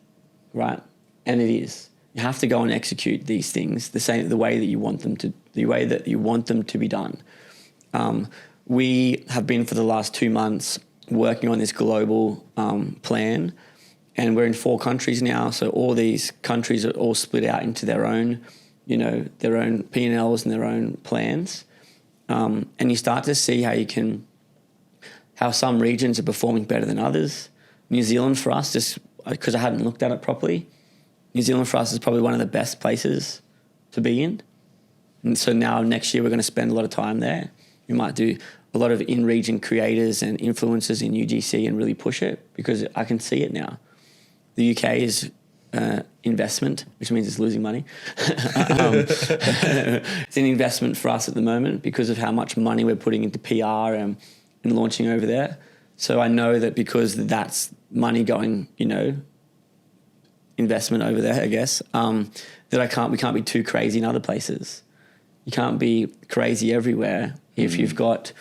right? And it is. You have to go and execute these things the way that you want them to be done. We have been for the last 2 months working on this global plan, and we're in 4 countries now. So all these countries are all split out into their own P&Ls and their own plans. And you start to see how some regions are performing better than others. New Zealand for us, just because I hadn't looked at it properly, New Zealand for us is probably one of the best places to be in. And so now next year we're going to spend a lot of time there. We might do a lot of in-region creators and influencers in UGC and really push it, because I can see it now. The UK is investment, which means it's losing money. It's an investment for us at the moment because of how much money we're putting into PR and launching over there. So I know that because that's money going, investment over there, I guess, that we can't be too crazy in other places. You can't be crazy everywhere if you've got,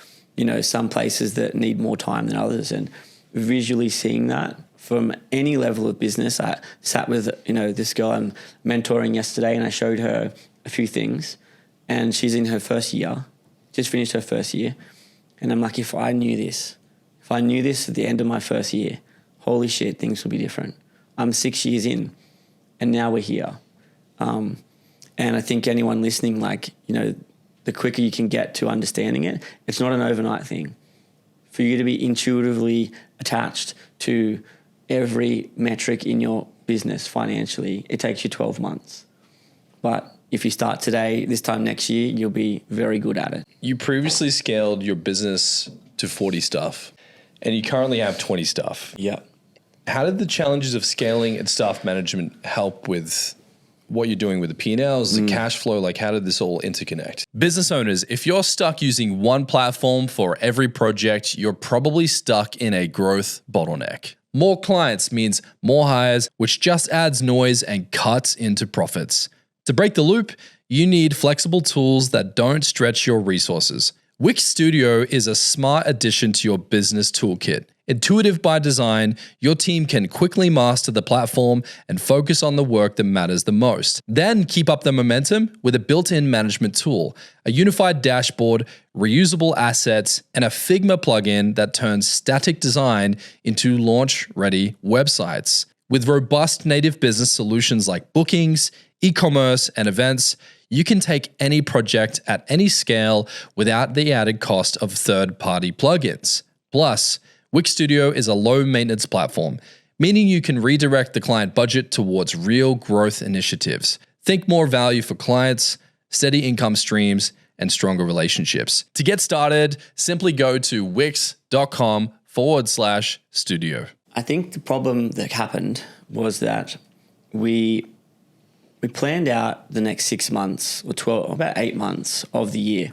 some places that need more time than others. And visually seeing that from any level of business, I sat with, this girl I'm mentoring yesterday, and I showed her a few things, and she's in her first year, just finished her first year. And I'm like, if I knew this at the end of my first year, holy shit, things will be different. I'm 6 years in, and now we're here. And I think anyone listening, the quicker you can get to understanding it, it's not an overnight thing. For you to be intuitively attached to every metric in your business financially, it takes you 12 months. But if you start today, this time next year, you'll be very good at it. You previously scaled your business to 40 staff, and you currently have 20 staff. Yeah. How did the challenges of scaling and staff management help with what you're doing with the P&Ls, the cash flow? Like, how did this all interconnect? Business owners, if you're stuck using one platform for every project, you're probably stuck in a growth bottleneck. More clients means more hires, which just adds noise and cuts into profits. To break the loop, you need flexible tools that don't stretch your resources. Wix Studio is a smart addition to your business toolkit. Intuitive by design, your team can quickly master the platform and focus on the work that matters the most. Then keep up the momentum with a built-in management tool, a unified dashboard, reusable assets, and a Figma plugin that turns static design into launch-ready websites. With robust native business solutions like bookings, e-commerce, and events, you can take any project at any scale without the added cost of third-party plugins. Plus, Wix Studio is a low-maintenance platform, meaning you can redirect the client budget towards real growth initiatives. Think more value for clients, steady income streams, and stronger relationships. To get started, simply go to wix.com/studio. I think the problem that happened was that we planned out the next 6 months or 12, about 8 months of the year,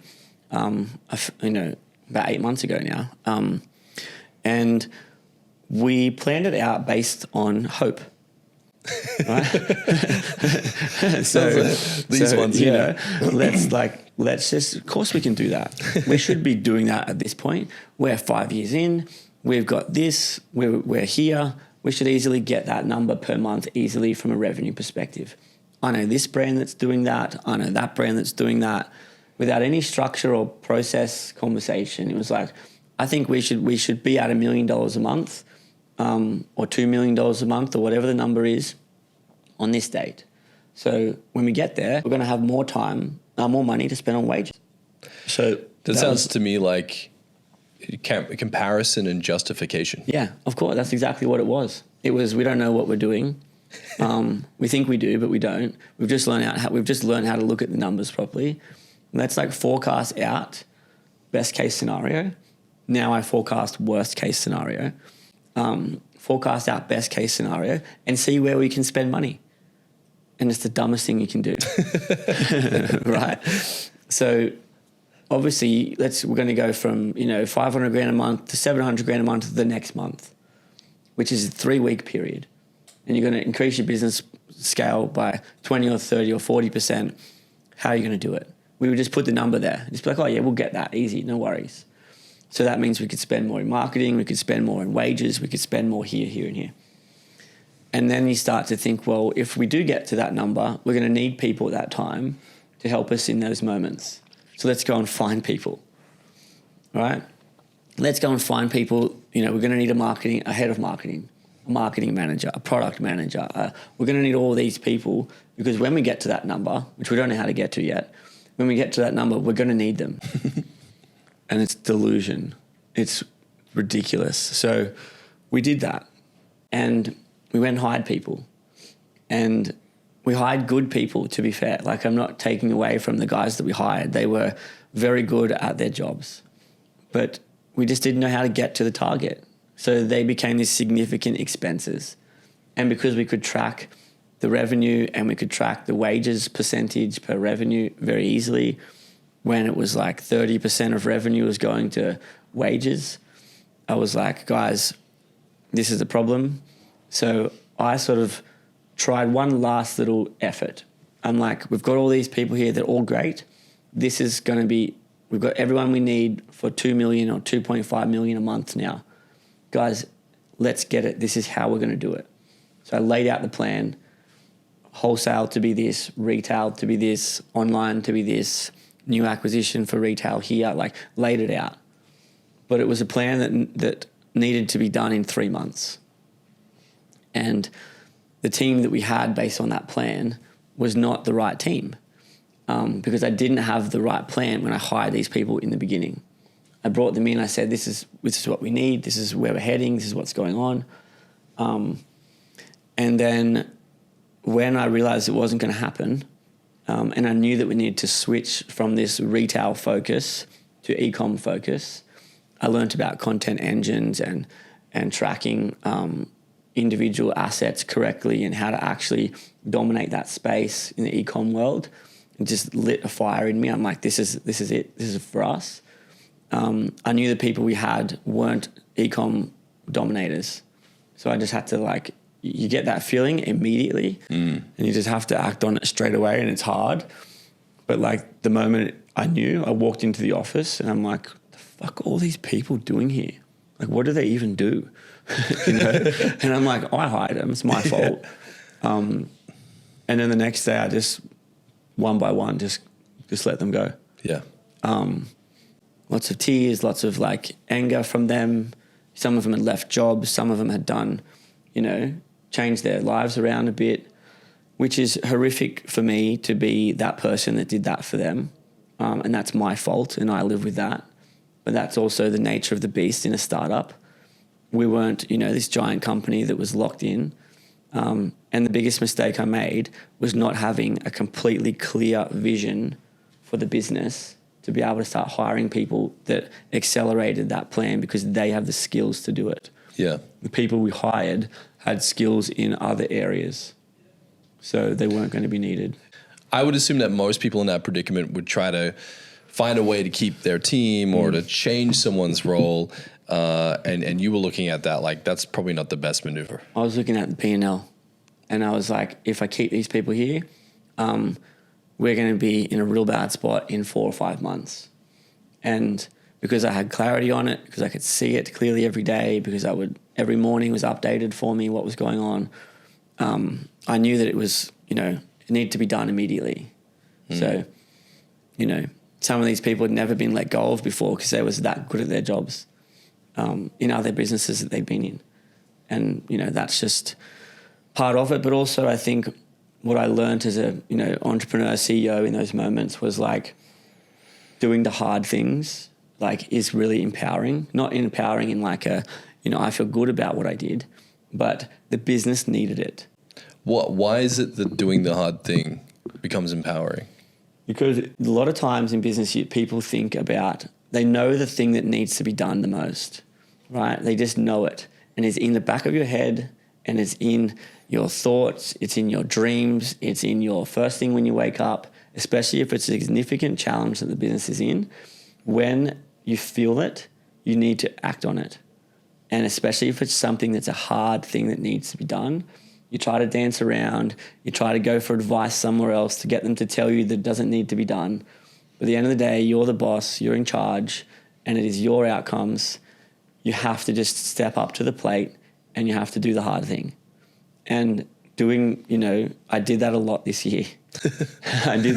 about 8 months ago now. And we planned it out based on hope. Right? Let's just, of course we can do that. We should be doing that at this point. We're 5 years in. We've got this. We're here. We should easily get that number per month easily from a revenue perspective. I know this brand that's doing that. I know that brand that's doing that. Without any structure or process conversation, it was like, I think we should be at $1 million a month, or $2 million a month, or whatever the number is, on this date. So when we get there, we're going to have more time, more money to spend on wages. So that sounds to me like comparison and justification. Yeah, of course. That's exactly what it was. It was, we don't know what we're doing. We think we do, but we don't. We've just learned how to look at the numbers properly. And that's like forecast out best case scenario. Now I forecast worst case scenario. Forecast out best case scenario and see where we can spend money. And it's the dumbest thing you can do. Right? So obviously we're going to go from, $500,000 a month to $700,000 a month the next month, which is a 3-week period. And you're going to increase your business scale by 20 or 30 or 40%. How are you going to do it? We would just put the number there. Just be like, oh yeah, we'll get that easy, no worries. So that means we could spend more in marketing, we could spend more in wages, we could spend more here, here, and here. And then you start to think, well, if we do get to that number, we're going to need people at that time to help us in those moments. So let's go and find people, right? Let's go and find people. We're going to need a head of marketing, a marketing manager, a product manager. We're going to need all these people because when we get to that number, which we don't know how to get to yet, when we get to that number, we're going to need them. And it's delusion. It's ridiculous. So we did that. And we went and hired people. And we hired good people, to be fair. Like, I'm not taking away from the guys that we hired. They were very good at their jobs. But we just didn't know how to get to the target. So they became these significant expenses. And because we could track the revenue and we could track the wages percentage per revenue very easily, when it was like 30% of revenue was going to wages, I was like, guys, this is a problem. So I sort of tried one last little effort. I'm like, we've got all these people here. They're all great. This is going to be, we've got everyone we need for 2 million or 2.5 million a month now. Guys, let's get it. This is how we're going to do it. So I laid out the plan, wholesale to be this, retail to be this, online to be this, new acquisition for retail here, like laid it out. But it was a plan that needed to be done in 3 months. And the team that we had based on that plan was not the right team, because I didn't have the right plan when I hired these people in the beginning. I brought them in, I said, this is what we need, this is where we're heading, this is what's going on. And then when I realized it wasn't going to happen, and I knew that we needed to switch from this retail focus to e-com focus, I learned about content engines and tracking individual assets correctly and how to actually dominate that space in the e-com world. It just lit a fire in me. I'm like, this is it. This is for us. I knew the people we had weren't e-com dominators. So I just had to you get that feeling immediately and you just have to act on it straight away, and it's hard. But the moment I knew, I walked into the office and I'm like, what the fuck are all these people doing here? Like, what do they even do? And I'm like, I hired them. It's my fault. And then the next day I just, one by one, just let them go. Yeah. Lots of tears, lots of anger from them. Some of them had left jobs. Some of them had done, changed their lives around a bit, which is horrific for me to be that person that did that for them. And that's my fault, and I live with that. But that's also the nature of the beast in a startup. We weren't, this giant company that was locked in. And the biggest mistake I made was not having a completely clear vision for the business to be able to start hiring people that accelerated that plan, because they have the skills to do it. Yeah. The people we hired had skills in other areas, so they weren't going to be needed. I would assume that most people in that predicament would try to find a way to keep their team or to change someone's role. And you were looking at that that's probably not the best maneuver. I was looking at the P&L, and I was like, if I keep these people here, we're going to be in a real bad spot in 4 or 5 months. And because I had clarity on it, because I could see it clearly every day, because every morning was updated for me what was going on, I knew that it was, it needed to be done immediately. So, some of these people had never been let go of before because they was that good at their jobs in other businesses that they've been in. And, that's just part of it. But also I think what I learned as a, entrepreneur, CEO in those moments was doing the hard things, is really empowering. Not empowering in I feel good about what I did, but the business needed it. Why is it that doing the hard thing becomes empowering? Because a lot of times in business, people think about, they know the thing that needs to be done the most, right? They just know it. And it's in the back of your head, and it's in your thoughts, it's in your dreams, it's in your first thing when you wake up, especially if it's a significant challenge that the business is in. When you feel it, you need to act on it. And especially if it's something that's a hard thing that needs to be done, you try to dance around, you try to go for advice somewhere else to get them to tell you that it doesn't need to be done. But at the end of the day, you're the boss, you're in charge, and it is your outcomes. You have to just step up to the plate, and you have to do the hard thing. And I did that a lot this year. But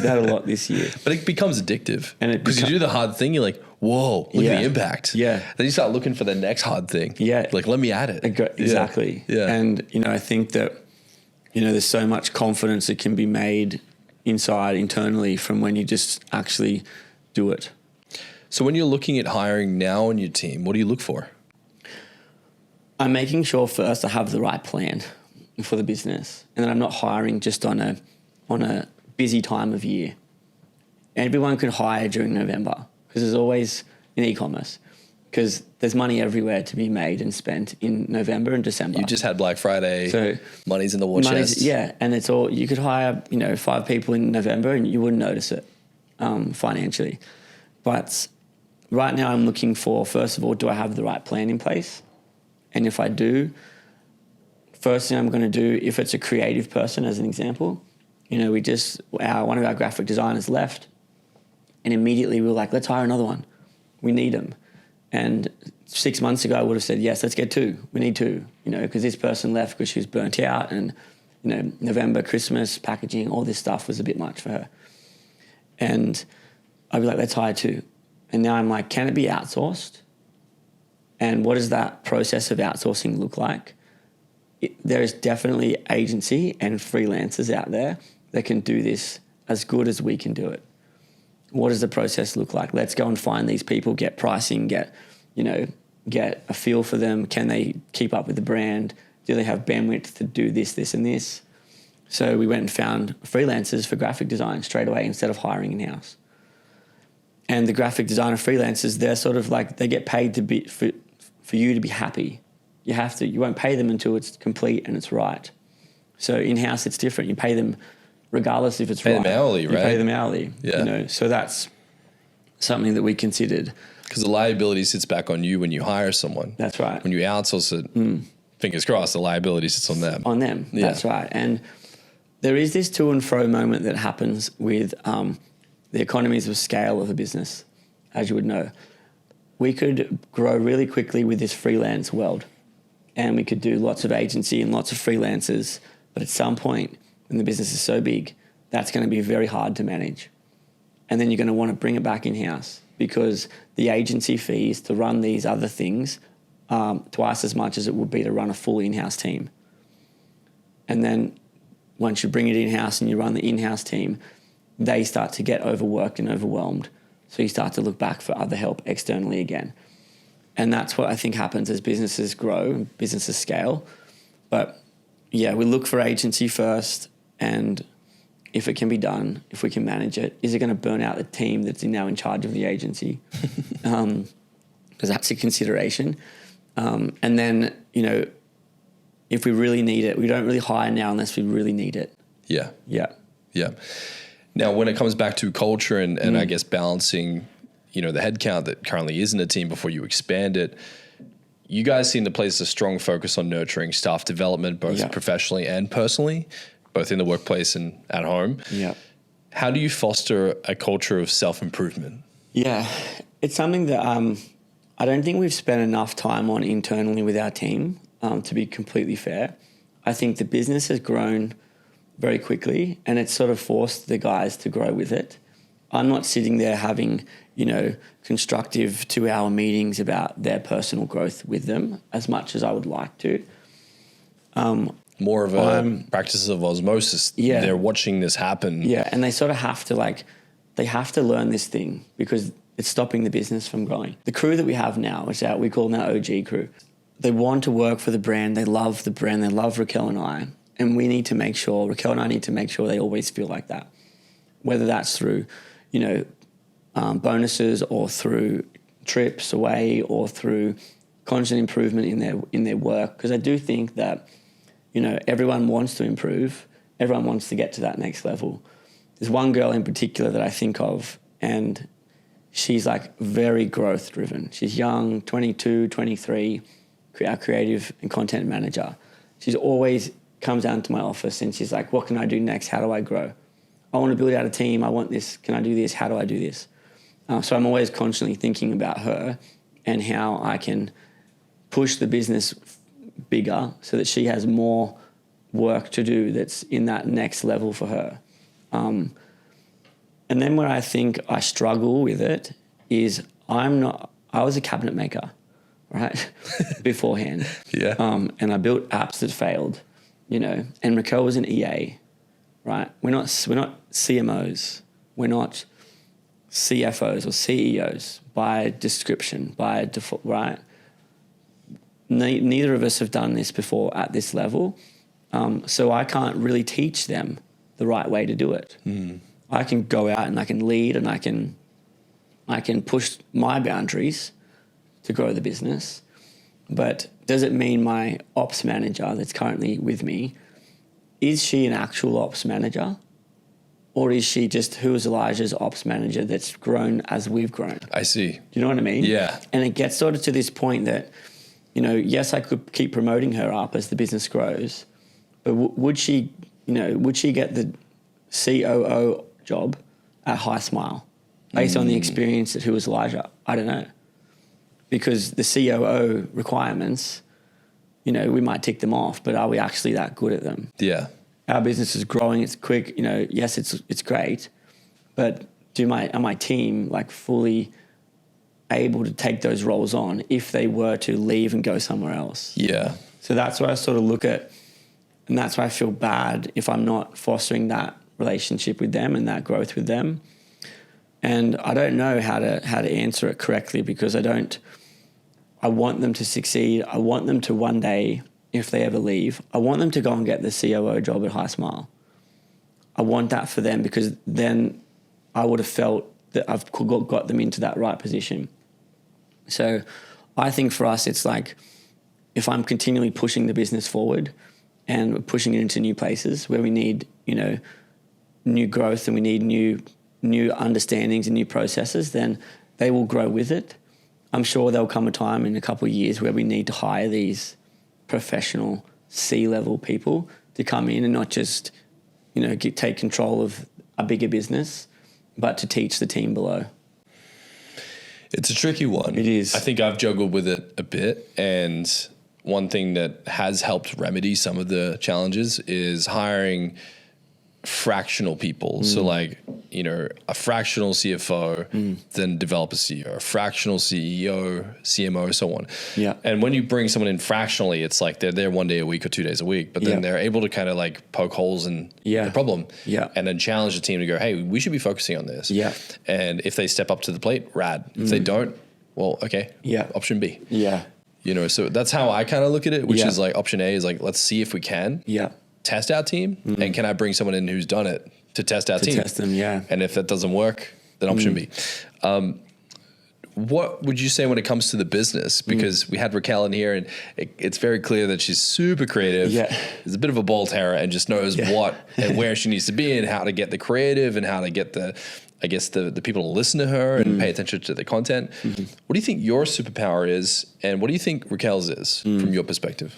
it becomes addictive. And because you do the hard thing, you're like, whoa, look at the impact. Yeah. Then you start looking for the next hard thing. Yeah. Let me add it. Exactly. Yeah. And, I think that, there's so much confidence that can be made internally from when you just actually do it. So when you're looking at hiring now on your team, what do you look for? I'm making sure first I have the right plan for the business, and then I'm not hiring just on a busy time of year. Everyone can hire during November, because there's always in e-commerce, because there's money everywhere to be made and spent in November and December. You just had Black Friday, so money's in the war chest. Yeah, and it's all, you could hire 5 people in November and you wouldn't notice it financially. But right now I'm looking for, first of all, do I have the right plan in place? And if I do, first thing I'm going to do, if it's a creative person, as an example, you know, one of our graphic designers left, and immediately we were like, let's hire another one. We need them. And 6 months ago, I would have said, yes, let's get 2. We need 2, you know, because this person left because she was burnt out, and, you know, November, Christmas, packaging, all this stuff was a bit much for her. And I'd be like, let's hire 2. And now I'm like, can it be outsourced? And what does that process of outsourcing look like? There is definitely agency and freelancers out there that can do this as good as we can do it. What does the process look like? Let's go and find these people, get pricing, get a feel for them. Can they keep up with the brand? Do they have bandwidth to do this, this, and this? So we went and found freelancers for graphic design straight away instead of hiring in-house. And the graphic designer freelancers, they're sort of like, they get paid to be for you to be happy. You won't pay them until it's complete and it's right. So in-house, it's different. You pay them regardless if it's right. Pay them hourly, right? You pay them hourly. Yeah. You know, so that's something that we considered. Because the liability sits back on you when you hire someone. That's right. When you outsource it, fingers crossed, the liability sits on them. On them, yeah. That's right. And there is this to and fro moment that happens with the economies of scale of a business, as you would know. We could grow really quickly with this freelance world, and we could do lots of agency and lots of freelancers, but at some point when the business is so big, that's going to be very hard to manage. And then you're going to want to bring it back in-house because the agency fees to run these other things twice as much as it would be to run a full in-house team. And then once you bring it in-house and you run the in-house team, they start to get overworked and overwhelmed. So you start to look back for other help externally again. And that's what I think happens as businesses grow and businesses scale. But yeah, we look for agency first, and if it can be done, if we can manage it, is it going to burn out the team that's now in charge of the agency? Because that's a consideration. And then, you know, if we really need it, we don't really hire now unless we really need it. Yeah. Yeah. Yeah. Now, when it comes back to culture and I guess balancing, you know, the headcount that currently is in the team before you expand it, you guys seem to place a strong focus on nurturing staff development, both professionally and personally, both in the workplace and at home. Yeah. How do you foster a culture of self-improvement? Yeah, it's something that I don't think we've spent enough time on internally with our team, to be completely fair. I think the business has grown very quickly, and it's sort of forced the guys to grow with it. I'm not sitting there having, you know, constructive 2-hour meetings about their personal growth with them as much as I would like to. More of a practice of osmosis. Yeah. They're watching this happen. Yeah, and they sort of have to they have to learn this thing because it's stopping the business from growing. The crew that we have now, we call them our OG crew, they want to work for the brand. They love the brand. They love Raquel and I. And Raquel and I need to make sure they always feel like that, whether that's through, you know, bonuses or through trips away or through constant improvement in their work. Because I do think that, you know, everyone wants to improve. Everyone wants to get to that next level. There's one girl in particular that I think of, and she's like very growth driven. She's young, 22, 23, our creative and content manager. She's always comes down to my office and she's like, what can I do next? How do I grow? I want to build out a team. I want this. Can I do this? How do I do this? So I'm always constantly thinking about her and how I can push the business bigger so that she has more work to do that's in that next level for her. And then where I think I struggle with it is I was a cabinet maker, right? Beforehand. Yeah. And I built apps that failed, you know, and Raquel was an EA, right? We're not CMOs. We're not CFOs or CEOs by description, by default, right? Neither of us have done this before at this level. So I can't really teach them the right way to do it. I can go out and I can lead and I can push my boundaries to grow the business. But does it mean my ops manager that's currently with me, is she an actual ops manager? Or is she just who is Elijah's ops manager that's grown as we've grown? I see. Do you know what I mean? Yeah. And it gets sort of to this point that yes, I could keep promoting her up as the business grows, but would she get the COO job at High Smile based on the experience that who was Elijah? I don't know. Because the COO requirements, we might tick them off, but are we actually that good at them? Yeah. Our business is growing, it's quick, yes, it's great, but are my team like fully able to take those roles on if they were to leave and go somewhere else? Yeah. So that's what I sort of look at, and that's why I feel bad if I'm not fostering that relationship with them and that growth with them. And I don't know how to answer it correctly, because I want them to succeed. I want them to one day, if they ever leave, I want them to go and get the COO job at High Smile. I want that for them, because then I would have felt that I've got them into that right position. So I think for us, it's like, if I'm continually pushing the business forward and pushing it into new places where we need, new growth and we need new understandings and new processes, then they will grow with it. I'm sure there'll come a time in a couple of years where we need to hire these professional C-level people to come in and not just, take control of a bigger business, but to teach the team below. It's a tricky one. It is. I think I've juggled with it a bit, and one thing that has helped remedy some of the challenges is hiring fractional people. So like, a fractional CFO, then develop a CEO, a fractional CEO, CMO, so on. Yeah. And when you bring someone in fractionally, it's like they're there 1 day a week or 2 days a week, but then they're able to kind of like poke holes in the problem, and then challenge the team to go, hey, we should be focusing on this. Yeah. And if they step up to the plate, rad. If they don't, well, okay. Yeah. Option B. Yeah. So that's how I kind of look at it, which is like option A is like, let's see if we can test our team, and can I bring someone in who's done it to test our team? Test them, yeah. And if that doesn't work, then option B. What would you say when it comes to the business? Because we had Raquel in here, and it's very clear that she's super creative. Yeah. Is a bit of a ball terror and just knows what and where she needs to be and how to get the creative and how to get the people to listen to her and pay attention to the content. What do you think your superpower is, and what do you think Raquel's is from your perspective?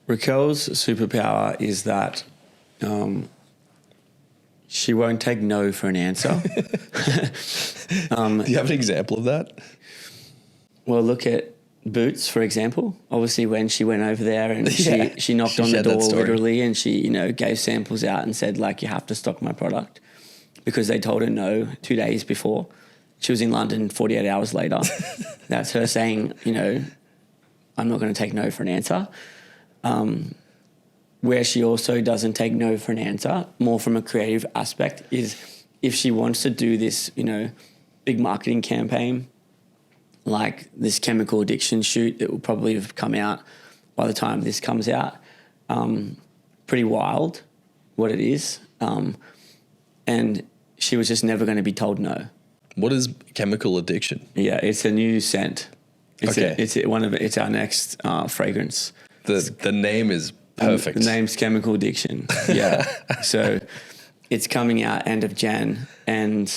Raquel's superpower is that she won't take no for an answer. Do you have an example of that? Well, look at Boots, for example. Obviously, when she went over there and she knocked on the door literally, and she gave samples out and said, like, you have to stock my product, because they told her no 2 days before. She was in London 48 hours later. That's her saying, I'm not going to take no for an answer. Where she also doesn't take no for an answer, more from a creative aspect, is if she wants to do this, big marketing campaign, like this chemical addiction shoot that will probably have come out by the time this comes out. Pretty wild what it is. And she was just never going to be told no. What is chemical addiction? Yeah, it's a new scent. It's our next fragrance. The name is perfect. The name's Chemical Addiction. Yeah. So it's coming out end of Jan, and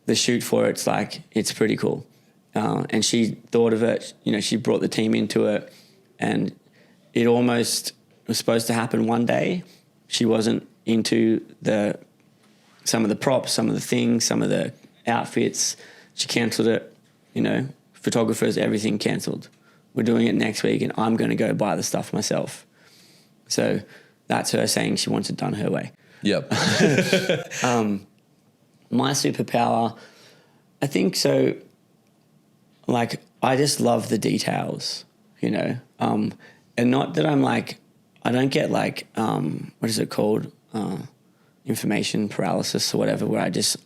the shoot for it's pretty cool. And she thought of it, she brought the team into it, and it almost was supposed to happen one day. She wasn't into some of the props, some of the things, some of the outfits. She cancelled it, photographers, everything cancelled. We're doing it next week, and I'm going to go buy the stuff myself. So that's her saying she wants it done her way. Yep. My superpower, I think so, like, I just love the details, and not that I'm like, I don't get like, what is it called? Information paralysis or whatever, where I just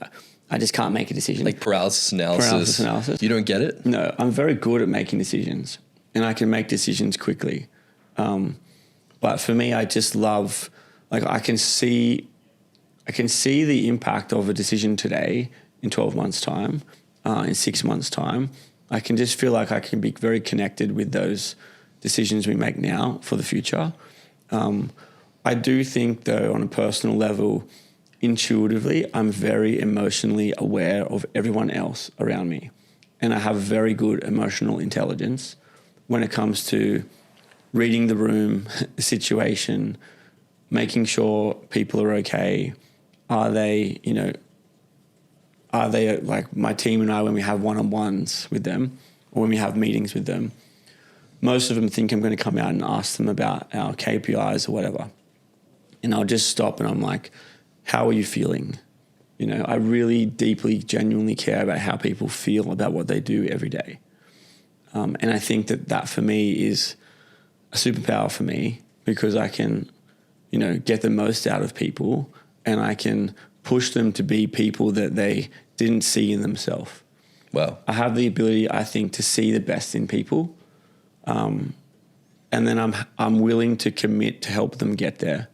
can't make a decision. Like paralysis analysis. You don't get it? No, I'm very good at making decisions, and I can make decisions quickly. But for me, I just love, like, I can see the impact of a decision today in 12 months' time, in 6 months' time. I can just feel like I can be very connected with those decisions we make now for the future. I do think, though, on a personal level, intuitively, I'm very emotionally aware of everyone else around me. And I have very good emotional intelligence. when it comes to reading the room, the situation, making sure people are okay. Are they like my team and I, when we have one-on-ones with them or when we have meetings with them, most of them think I'm going to come out and ask them about our KPIs or whatever. And I'll just stop and I'm like, how are you feeling? I really deeply, genuinely care about how people feel about what they do every day. And I think that for me is a superpower for me, because I can, get the most out of people, and I can push them to be people that they didn't see in themselves. Wow. I have the ability, I think, to see the best in people. And then I'm willing to commit to help them get there.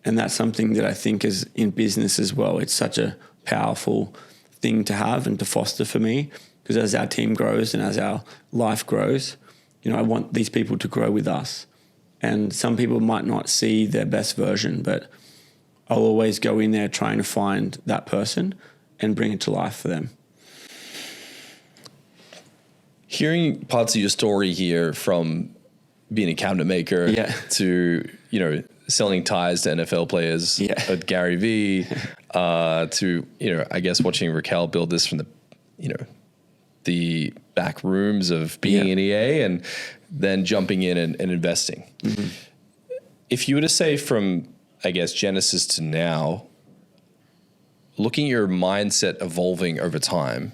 And that's something that I think is in business as well. It's such a powerful thing to have and to foster for me, because as our team grows and as our life grows, I want these people to grow with us. And some people might not see their best version, but I'll always go in there trying to find that person and bring it to life for them. Hearing parts of your story here, from being a cabinet maker to, selling ties to NFL players at Gary Vee, to, I guess watching Raquel build this from the back rooms of being an EA, and then jumping in and investing. Mm-hmm. If you were to say from, I guess, Genesis to now, looking at your mindset evolving over time,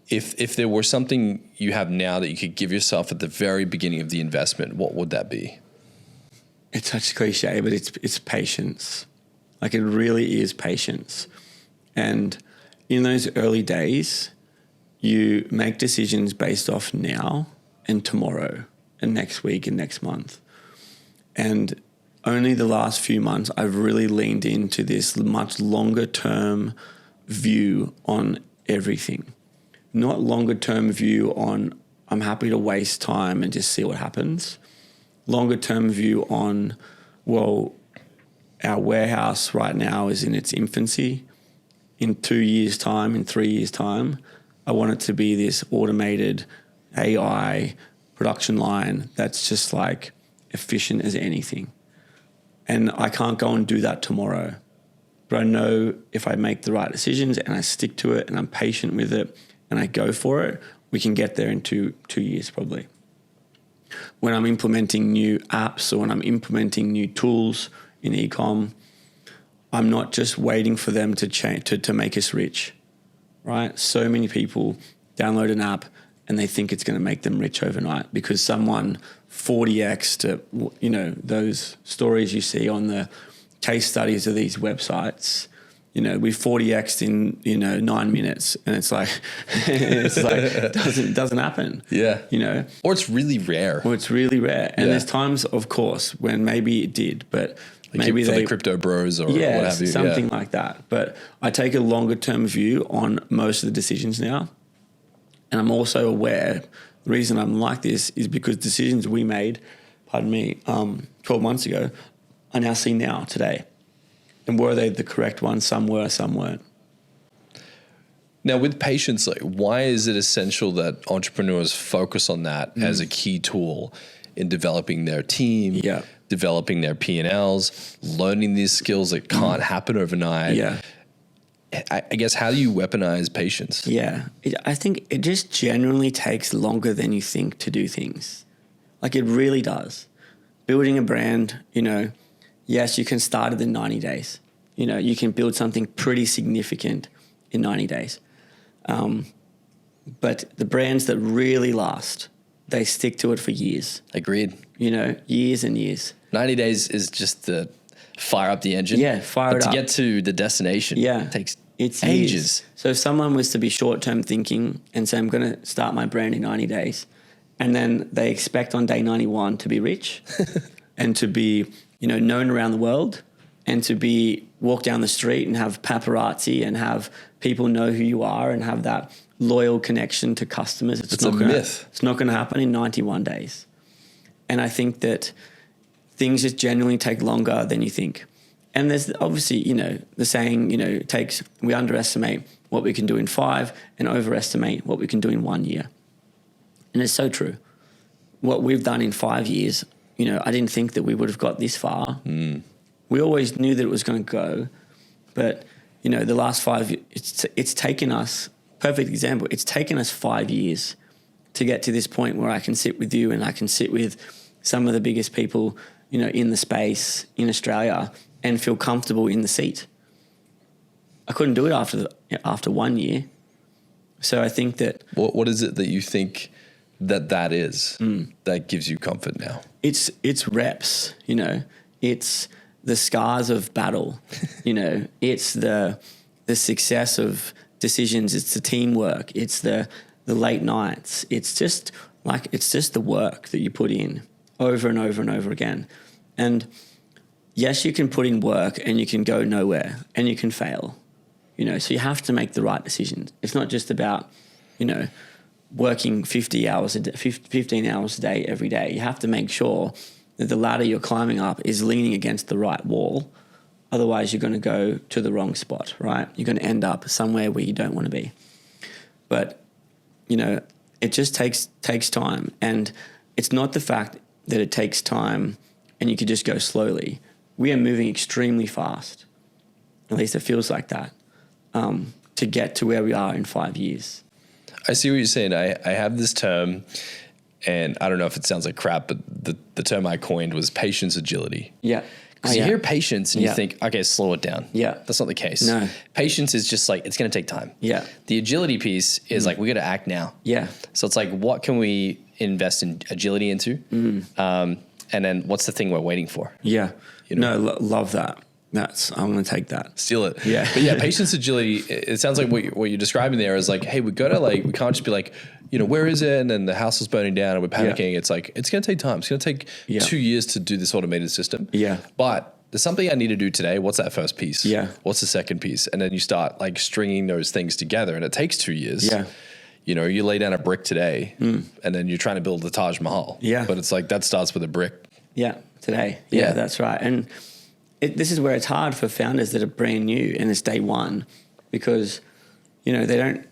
if there were something you have now that you could give yourself at the very beginning of the investment, what would that be? It's such a cliche, but it's patience. Like, it really is patience. And in those early days, you make decisions based off now and tomorrow and next week and next month. And only the last few months, I've really leaned into this much longer term view on everything. Not longer term view on, I'm happy to waste time and just see what happens. Longer term view on, well, our warehouse right now is in its infancy. In 2 years' time, in 3 years' time, I want it to be this automated AI production line that's just like efficient as anything. And I can't go and do that tomorrow. But I know if I make the right decisions and I stick to it and I'm patient with it and I go for it, we can get there in two years probably. When I'm implementing new apps or when I'm implementing new tools in e-com, I'm not just waiting for them to change to make us rich, right? So many people download an app and they think it's going to make them rich overnight because someone 40x to, those stories you see on the case studies of these websites, we 40x'd in, 9 minutes, and it's like, doesn't happen. Yeah. Or it's really rare. And there's times, of course, when maybe it did, but like maybe for the crypto bros or what have you. Something like that. But I take a longer term view on most of the decisions now. And I'm also aware, the reason I'm like this is because decisions we made, 12 months ago, I now see now, today. And were they the correct ones? Some were, some weren't. Now, with patience, why is it essential that entrepreneurs focus on that as a key tool in developing their team, developing their P&Ls, learning these skills that can't happen overnight? Yeah. I guess, how do you weaponize patience? Yeah. I think it just genuinely takes longer than you think to do things. Like, it really does. Building a brand, yes, you can start it in 90 days. You can build something pretty significant in 90 days. But the brands that really last, they stick to it for years. Agreed. Years and years. 90 days is just to fire up the engine. Yeah, fire it up. To get to the destination, it takes ages. Years. So if someone was to be short-term thinking and say, I'm going to start my brand in 90 days, and then they expect on day 91 to be rich and to be, known around the world, and to walk down the street and have paparazzi and have people know who you are and have that loyal connection to customers. It's a myth. It's not going to happen in 91 days. And I think that things just genuinely take longer than you think. And there's obviously, the saying, we underestimate what we can do in 5 and overestimate what we can do in 1 year. And it's so true. what we've done in 5 years, you know, I didn't think that we would have got this far. We always knew that it was going to go, but you know, the last 5 years, it's taken us, perfect example, it's taken us 5 years to get to this point where I can sit with you and I can sit with some of the biggest people, you know, in the space in Australia and feel comfortable in the seat. I couldn't do it after 1 year. So I think that... What is it that you think that is that gives you comfort now? It's reps, you know. It's the scars of battle, you know. It's the success of decisions. It's the teamwork. It's the late nights. It's just the work that you put in over and over and over again. And yes, you can put in work and you can go nowhere and you can fail, you know. So you have to make the right decisions. It's not just about, you know, working 15 hours a day every day. You have to make sure that the ladder you're climbing up is leaning against the right wall. Otherwise, you're going to go to the wrong spot, right? You're going to end up somewhere where you don't want to be. But, you know, it just takes time. And it's not the fact that it takes time and you could just go slowly. We are moving extremely fast. At least it feels like that, to get to where we are in 5 years. I see what you're saying. I have this term, and I don't know if it sounds like crap, but the term I coined was patience agility. Yeah. Because you hear patience and you think, okay, slow it down. Yeah. That's not the case. No. Patience is just like, it's going to take time. Yeah. The agility piece is like, we got to act now. Yeah. So it's like, what can we invest in agility into? And then what's the thing we're waiting for? Yeah. You know? No, love that. I'm going to take that. Steal it. Yeah. But yeah, patience, agility, it sounds like what you're describing there is like, hey, we can't just be like, you know, where is it? And then the house is burning down and we're panicking. Yeah. It's like, it's going to take time. It's going to take 2 years to do this automated system. Yeah. But there's something I need to do today. What's that first piece? Yeah. What's the second piece? And then you start like stringing those things together and it takes 2 years. Yeah. You know, you lay down a brick today and then you're trying to build the Taj Mahal. Yeah. But it's like, that starts with a brick. Yeah. Today. Yeah. That's right. And this is where it's hard for founders that are brand new and it's day one because, you know, they don't.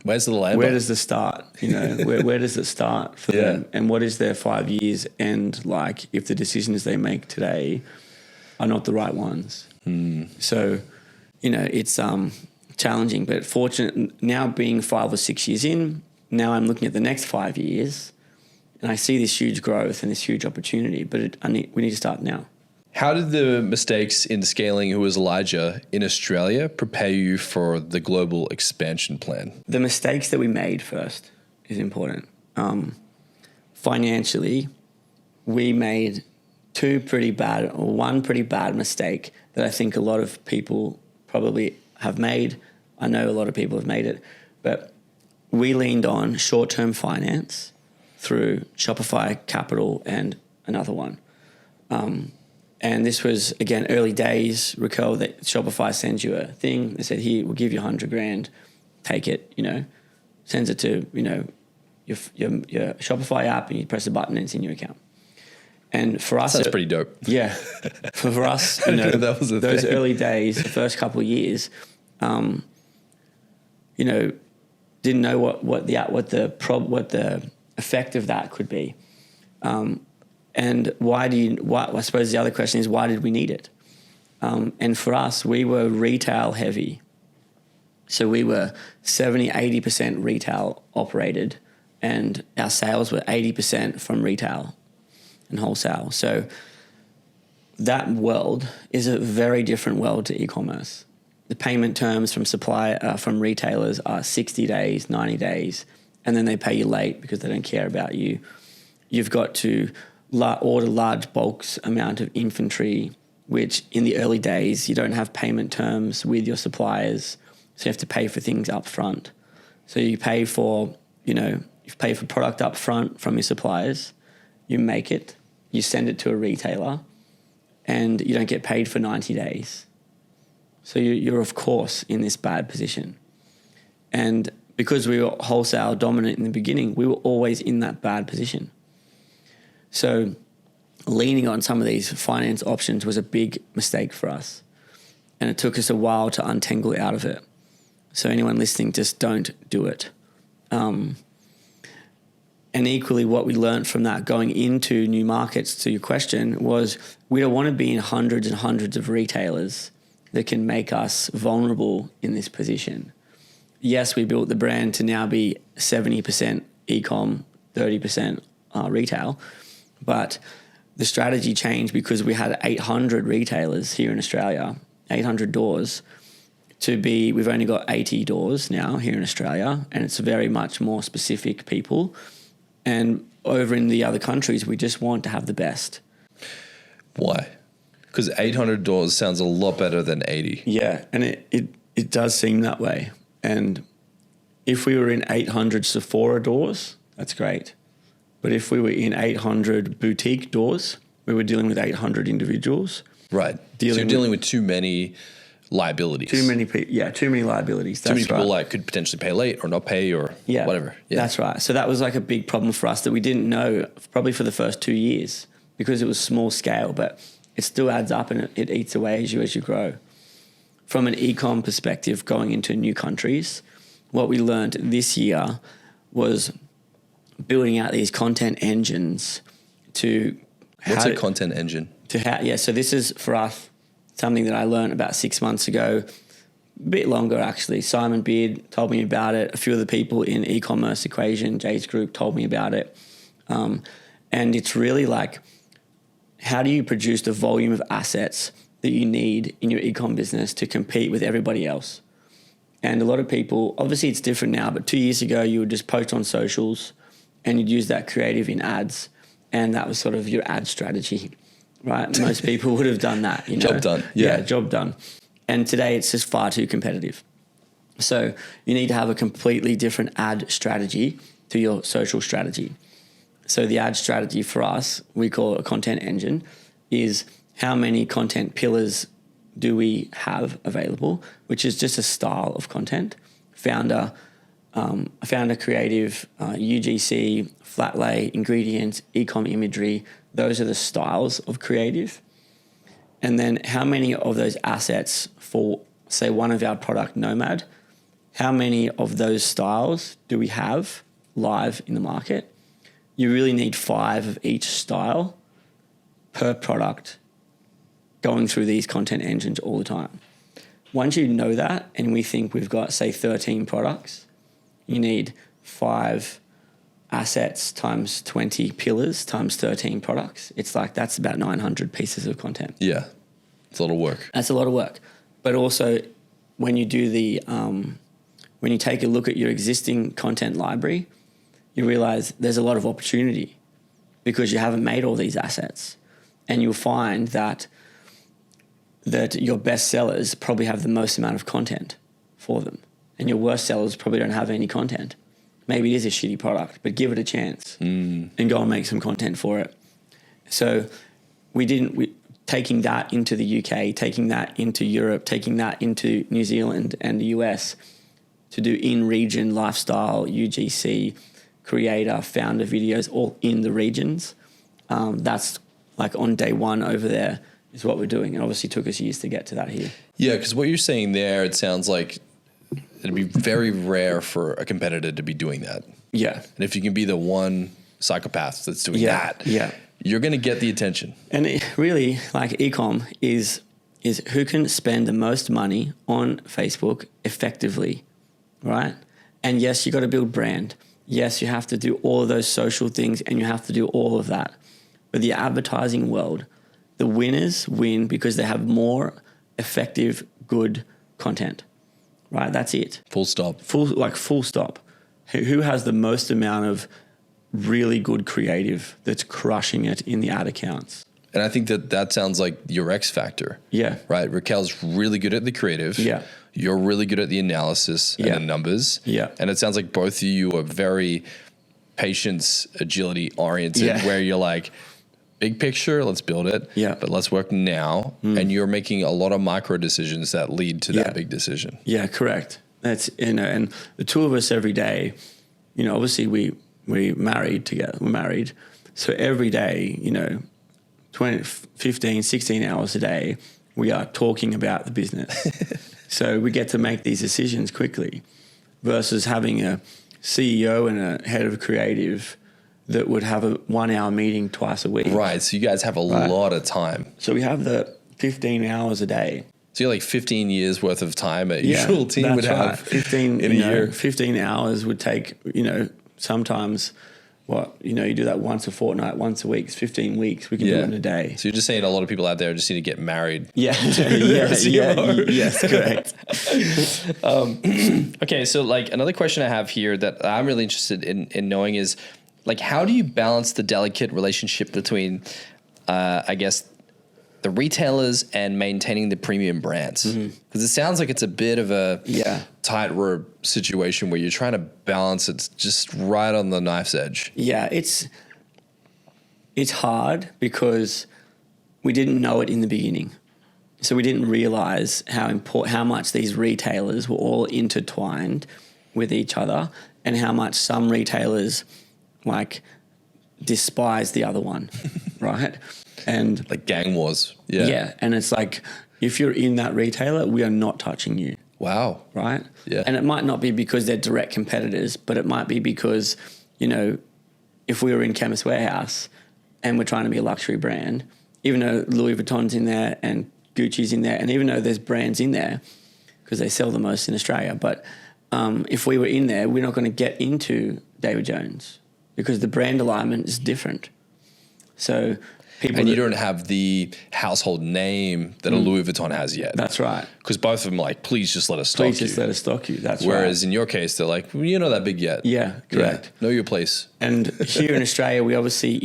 Where's the Lambo? Where does it start? You know, where does it start for them? And what is their 5 years? And like, if the decisions they make today are not the right ones. So, you know, it's challenging, but fortunate now being 5 or 6 years in, now I'm looking at the next 5 years and I see this huge growth and this huge opportunity, but we need to start now. How did the mistakes in scaling Who is Elijah in Australia prepare you for the global expansion plan? The mistakes that we made first is important. Financially, we made one pretty bad mistake that I think a lot of people probably have made. I know a lot of people have made it, but we leaned on short-term finance through Shopify Capital and another one. And this was, again, early days. Raquel, that Shopify sends you a thing. They said, here, we'll give you $100,000. Take it, you know. Sends it to, you know, your Shopify app and you press a button and it's in your account. And for us... That's pretty dope. Yeah. For us, you know, that was those thing. early days, the first couple of years, you know, didn't know what the effect of that could be. And I suppose the other question is, why did we need it? And for us, we were retail heavy. So we were 70, 80% retail operated and our sales were 80% from retail and wholesale. So that world is a very different world to e-commerce. The payment terms from retailers are 60 days, 90 days, and then they pay you late because they don't care about you. You've got to order large bulks amount of inventory, which in the early days, you don't have payment terms with your suppliers. So you have to pay for things up front. So you pay for product up front from your suppliers. You make it, you send it to a retailer, and you don't get paid for 90 days. So you're of course in this bad position. And because we were wholesale dominant in the beginning, we were always in that bad position. So leaning on some of these finance options was a big mistake for us. And it took us a while to untangle out of it. So anyone listening, just don't do it. And And equally, what we learned from that going into new markets, to your question, was we don't want to be in hundreds and hundreds of retailers that can make us vulnerable in this position. Yes, we built the brand to now be 70% e-com, 30% retail, but the strategy changed because we had 800 retailers here in Australia, 800 doors, we've only got 80 doors now here in Australia, and it's very much more specific people. And over in the other countries, we just want to have the best. Why? Because 800 doors sounds a lot better than 80. Yeah, and it does seem that way. And if we were in 800 Sephora doors, that's great. But if we were in 800 boutique doors, we were dealing with 800 individuals. Right. So you're dealing with too many liabilities. Too many liabilities. Too many people like could potentially pay late or not pay or whatever. Yeah, that's right. So that was like a big problem for us that we didn't know probably for the first 2 years because it was small scale, but it still adds up and it eats away as you grow. From an e-com perspective, going into new countries, what we learned this year was building out these content engines to... What's a content engine? So this is for us something that I learned about 6 months ago, a bit longer actually. Simon Beard told me about it. A few of the people in e-commerce equation, Jay's group, told me about it. And it's really like, how do you produce the volume of assets that you need in your e-com business to compete with everybody else? And a lot of people, obviously it's different now, but 2 years ago you would just post on socials and you'd use that creative in ads, and that was sort of your ad strategy. Right, most people would have done that. Job done. Yeah, job done. And today it's just far too competitive. So you need to have a completely different ad strategy to your social strategy. So the ad strategy for us, we call it a content engine, is how many content pillars do we have available, which is just a style of content. Founder, creative, UGC, flat lay, ingredients, e-com imagery. Those are the styles of creative. And then how many of those assets for, say, one of our product, Nomad, how many of those styles do we have live in the market? You really need 5 of each style per product going through these content engines all the time. Once you know that, and we think we've got, say, 13 products, you need 5 assets times 20 pillars times 13 products. It's like, that's about 900 pieces of content. Yeah, it's a lot of work. That's a lot of work. But also when you do when you take a look at your existing content library, you realize there's a lot of opportunity because you haven't made all these assets. And you'll find that your best sellers probably have the most amount of content for them. And your worst sellers probably don't have any content. Maybe it is a shitty product, but give it a chance and go and make some content for it. So taking that into the UK, taking that into Europe, taking that into New Zealand and the US to do in-region lifestyle, UGC, creator, founder videos, all in the regions. That's like on day one over there is what we're doing. And obviously took us years to get to that here. Yeah, because what you're saying there, it sounds like it'd be very rare for a competitor to be doing that. Yeah. And if you can be the one psychopath that's doing that, you're going to get the attention. And it really, like e-com is who can spend the most money on Facebook effectively, right? And yes, you got to build brand. Yes, you have to do all of those social things and you have to do all of that. But the advertising world, the winners win because they have more effective, good content. Right, that's it. Full stop. Full stop. Who has the most amount of really good creative that's crushing it in the ad accounts? And I think that sounds like your X factor. Yeah. Right? Raquel's really good at the creative. Yeah. You're really good at the analysis and the numbers. Yeah. And it sounds like both of you are very patience, agility oriented, where you're like, big picture, let's build it. Yeah. But let's work now. And you're making a lot of micro decisions that lead to that big decision. Yeah, correct. That's, and the two of us every day, obviously we married together. We're married. So every day, 20, 15, 16 hours a day, we are talking about the business. So we get to make these decisions quickly versus having a CEO and a head of creative that would have a 1 hour meeting twice a week. Right. So you guys have a lot of time. So we have the 15 hours a day. So you're like 15 years worth of time a usual team would have 15 in a year. 15 hours would take, sometimes you do that once a fortnight, once a week. It's 15 weeks. We can do it in a day. So you're just saying a lot of people out there just need to get married. Yeah. Yes, correct. Okay. So like another question I have here that I'm really interested in knowing is like, how do you balance the delicate relationship between, I guess, the retailers and maintaining the premium brands? Because it sounds like it's a bit of a tightrope situation where you're trying to balance it just right on the knife's edge. Yeah, it's hard because we didn't know it in the beginning. So we didn't realize how much these retailers were all intertwined with each other and how much some retailers like despise the other one, right? And like gang wars. Yeah. And it's like, if you're in that retailer, we are not touching you. Wow. Right? Yeah. And it might not be because they're direct competitors, but it might be because, if we were in Chemist Warehouse and we're trying to be a luxury brand, even though Louis Vuitton's in there and Gucci's in there, and even though there's brands in there, because they sell the most in Australia, but if we were in there, we're not going to get into David Jones because the brand alignment is different. So and you don't have the household name that a Louis Vuitton has yet. That's right. Because both of them are like, please just let us stock you. Please just let us stock you. That's Whereas in your case, they're like, well, you're not that big yet. Yeah, correct. Yeah, know your place. And here in Australia, we obviously,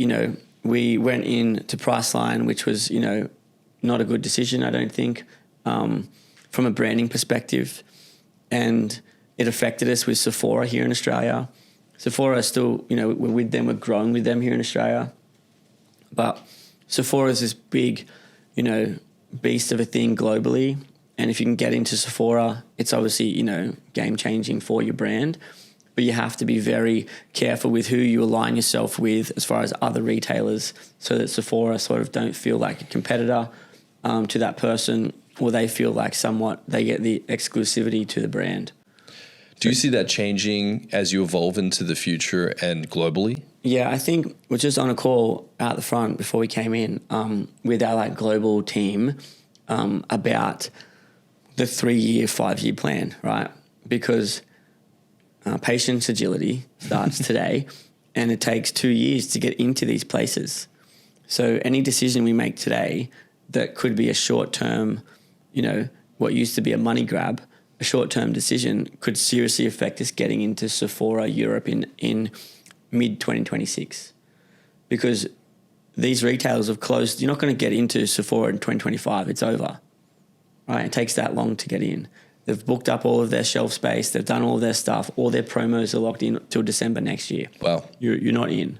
we went in to Priceline, which was, not a good decision, I don't think, from a branding perspective. And it affected us with Sephora here in Australia. Sephora is still, we're with them, we're growing with them here in Australia. But Sephora is this big, beast of a thing globally. And if you can get into Sephora, it's obviously, game changing for your brand. But you have to be very careful with who you align yourself with as far as other retailers so that Sephora sort of don't feel like a competitor to that person, or they feel like somewhat they get the exclusivity to the brand. Do you see that changing as you evolve into the future and globally? Yeah, I think we're just on a call out the front before we came in with our global team about the 3-year, 5-year plan, right? Because patience agility starts today, and it takes 2 years to get into these places. So any decision we make today that could be a short-term, what used to be a money grab, a short-term decision could seriously affect us getting into Sephora Europe in mid-2026, because these retailers have closed. You're not going to get into Sephora in 2025. It's over, right? It takes that long to get in. They've booked up all of their shelf space. They've done all of their stuff. All their promos are locked in till December next year. Wow. You're not in.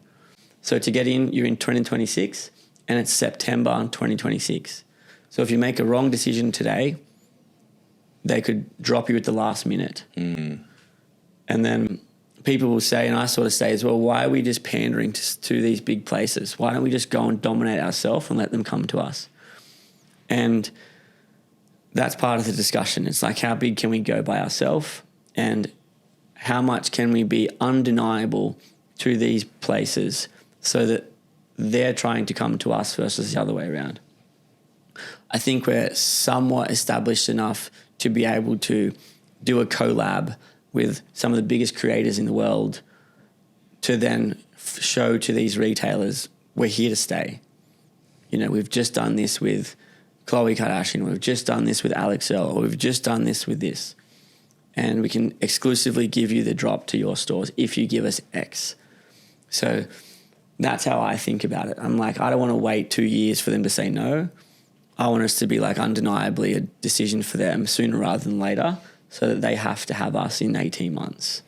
So to get in, you're in 2026, and it's September 2026. So if you make a wrong decision today, they could drop you at the last minute. And then people will say, and I sort of say as well, why are we just pandering to these big places? Why don't we just go and dominate ourselves and let them come to us? And that's part of the discussion. It's like, how big can we go by ourselves, and how much can we be undeniable to these places so that they're trying to come to us versus the other way around? I think we're somewhat established enough to be able to do a collab with some of the biggest creators in the world to then show to these retailers, we're here to stay. We've just done this with Khloe Kardashian, we've just done this with Alex Earl, or we've just done this with this. And we can exclusively give you the drop to your stores if you give us X. So that's how I think about it. I'm like, I don't want to wait 2 years for them to say no. I want us to be undeniably a decision for them sooner rather than later, so that they have to have us in 18 months.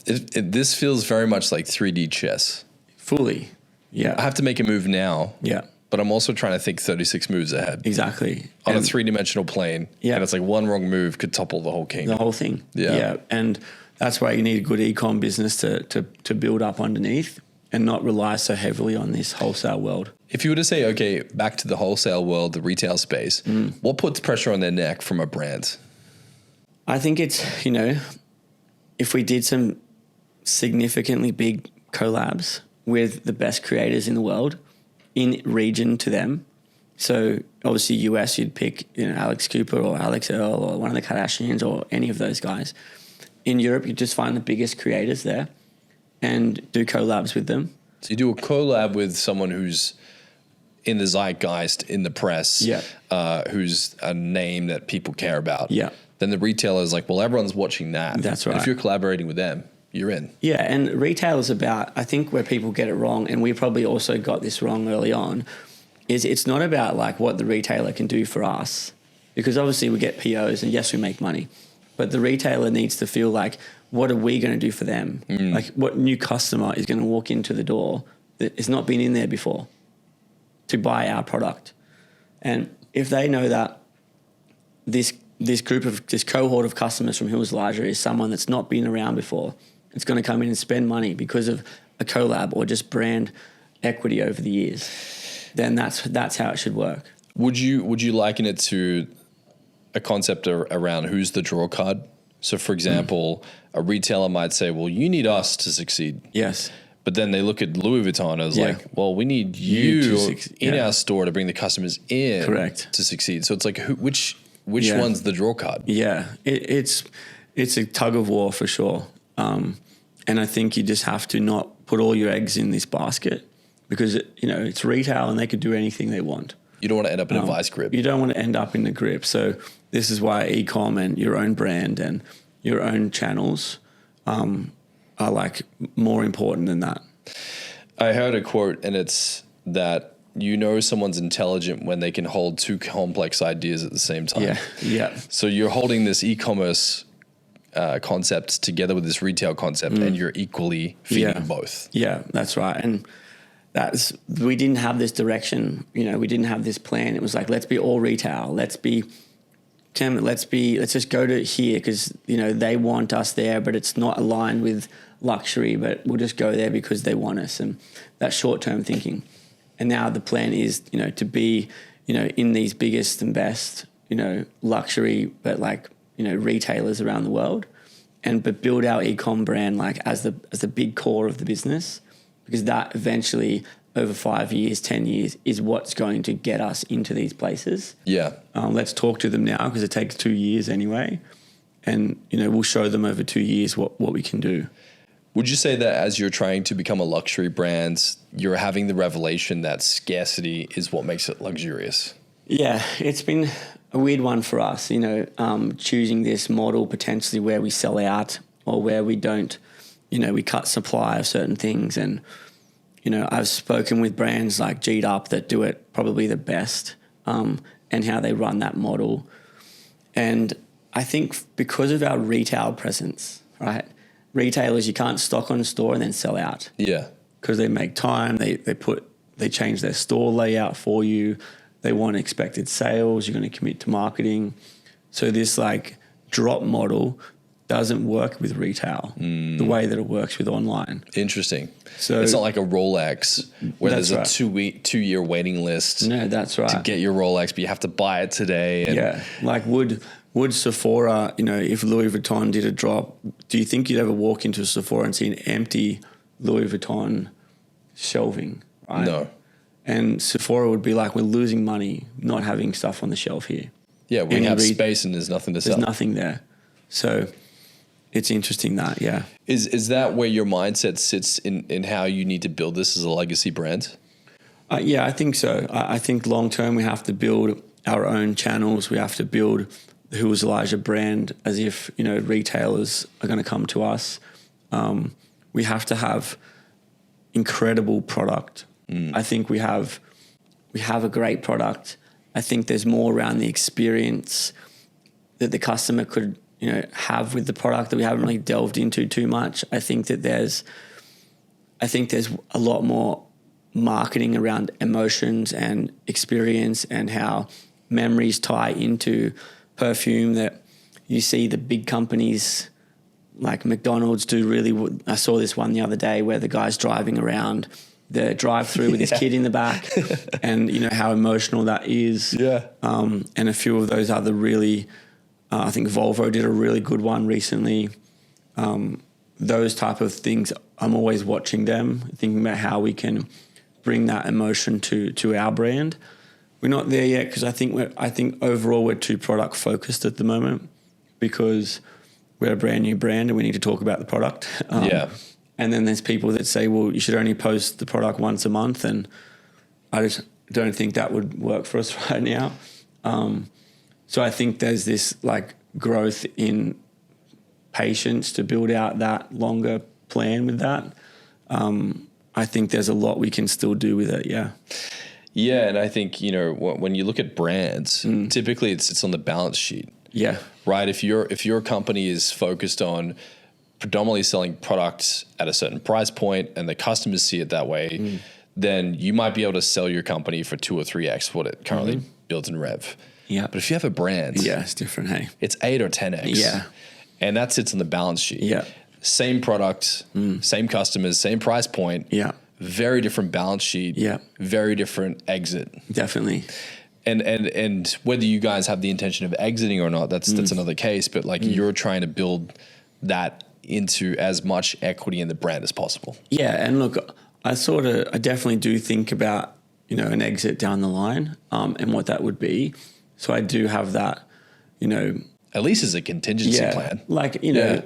This feels very much like 3D chess. Fully, yeah. I have to make a move now. Yeah. But I'm also trying to think 36 moves ahead. Exactly. On a 3-dimensional plane. Yeah. And it's like one wrong move could topple the whole kingdom. The whole thing. Yeah. And that's why you need a good e-com business to build up underneath and not rely so heavily on this wholesale world. If you were to say, okay, back to the wholesale world, the retail space, what puts pressure on their neck from a brand? I think it's, if we did some significantly big collabs with the best creators in the world in region to them. So obviously US, you'd pick, Alex Cooper or Alex Earl or one of the Kardashians or any of those guys. In Europe, you just find the biggest creators there and do collabs with them. So you do a collab with someone who's in the zeitgeist, in the press, who's a name that people care about. Yeah. Then the retailer is like, well, everyone's watching that. That's right. And if you're collaborating with them, you're in. Yeah, and retail is about, I think where people get it wrong, and we probably also got this wrong early on, is it's not about like what the retailer can do for us, because obviously we get POs and yes, we make money, but the retailer needs to feel like, what are we going to do for them? Like what new customer is going to walk into the door that has not been in there before to buy our product? And if they know that this cohort of customers from Hills Elijah is someone that's not been around before, it's going to come in and spend money because of a collab or just brand equity over the years, then that's how it should work. Would you liken it to a concept around who's the draw card? So for example, a retailer might say, well, you need us to succeed. Yes. But then they look at Louis Vuitton as like, well, we need you in our store to bring the customers in. Correct. To succeed. So it's like, which one's the draw card? Yeah, it's a tug of war for sure. And I think you just have to not put all your eggs in this basket because, it's retail and they could do anything they want. You don't want to end up in a vice grip. You don't want to end up in the grip. So this is why e-com and your own brand and your own channels are like more important than that. I heard a quote, and it's that someone's intelligent when they can hold two complex ideas at the same time. Yeah. So you're holding this e-commerce concept together with this retail concept, and you're equally feeding both. Yeah, that's right. And we didn't have this direction. We didn't have this plan. It was like, let's be all retail. Let's just go to here because, they want us there, but it's not aligned with luxury, but we'll just go there because they want us. And that's short-term thinking. And now the plan is, to be, in these biggest and best, luxury, but like, retailers around the world but build our e-com brand like as the big core of the business, because that eventually over 5 years, 10 years is what's going to get us into these places. Yeah. Let's talk to them now because it takes 2 years anyway. And, we'll show them over 2 years what we can do. Would you say that as you're trying to become a luxury brand, you're having the revelation that scarcity is what makes it luxurious? Yeah, it's been a weird one for us, choosing this model potentially where we sell out or where we don't, we cut supply of certain things. And, I've spoken with brands like G'd Up that do it probably the best and how they run that model. And I think because of our retail presence, right? Retailers, you can't stock on store and then sell out. Yeah. Because they make time, they change their store layout for you. They want expected sales. You're going to commit to marketing. So this like drop model doesn't work with retail the way that it works with online. Interesting. So it's not like a Rolex where there's right. a 2 year waiting list. No, that's right. To get your Rolex, but you have to buy it today. And like would Sephora, if Louis Vuitton did a drop, do you think you'd ever walk into a Sephora and see an empty Louis Vuitton shelving? Right? No. And Sephora would be like, we're losing money not having stuff on the shelf here. Yeah, we have space and there's nothing to sell. There's nothing there. So it's interesting that, yeah. Is that where your mindset sits in how you need to build this as a legacy brand? Yeah, I think so. I think long term we have to build our own channels. We have to build the Hills Elijah brand as if, retailers are going to come to us. We have to have incredible product. I think we have a great product. I think there's more around the experience that the customer could, have with the product that we haven't really delved into too much. I think there's a lot more marketing around emotions and experience and how memories tie into perfume that you see the big companies like McDonald's do really. I saw this one the other day where the guy's driving around the drive-through with his kid in the back and how emotional that is. Yeah. And a few of those other really, I think Volvo did a really good one recently. those type of things, I'm always watching them, thinking about how we can bring that emotion to our brand. We're not there yet because I think overall we're too product focused at the moment because we're a brand new brand and we need to talk about the product. And then there's people that say, well, you should only post the product once a month, and I just don't think that would work for us right now. So I think there's this like growth in patience to build out that longer plan with that. I think there's a lot we can still do with it. Yeah. Yeah. And I think, you know, when you look at brands, typically it sits on the balance sheet. Yeah. Right. If your company is focused on predominantly selling products at a certain price point and the customers see it that way, then you might be able to sell your company for 2 or 3x what it currently builds in rev. Yeah. But if you have a brand, it's different. Hey, it's 8 or 10x. Yeah. And that sits on the balance sheet. Yeah. Same product, same customers, same price point. Yeah. Very different balance sheet. Yeah. Very different exit. Definitely. And whether you guys have the intention of exiting or not, that's another case. But like you're trying to build that into as much equity in the brand as possible. Yeah. And look, I definitely do think about, you know, an exit down the line, and what that would be. So I do have that, you know, at least as a contingency plan. Like, you know,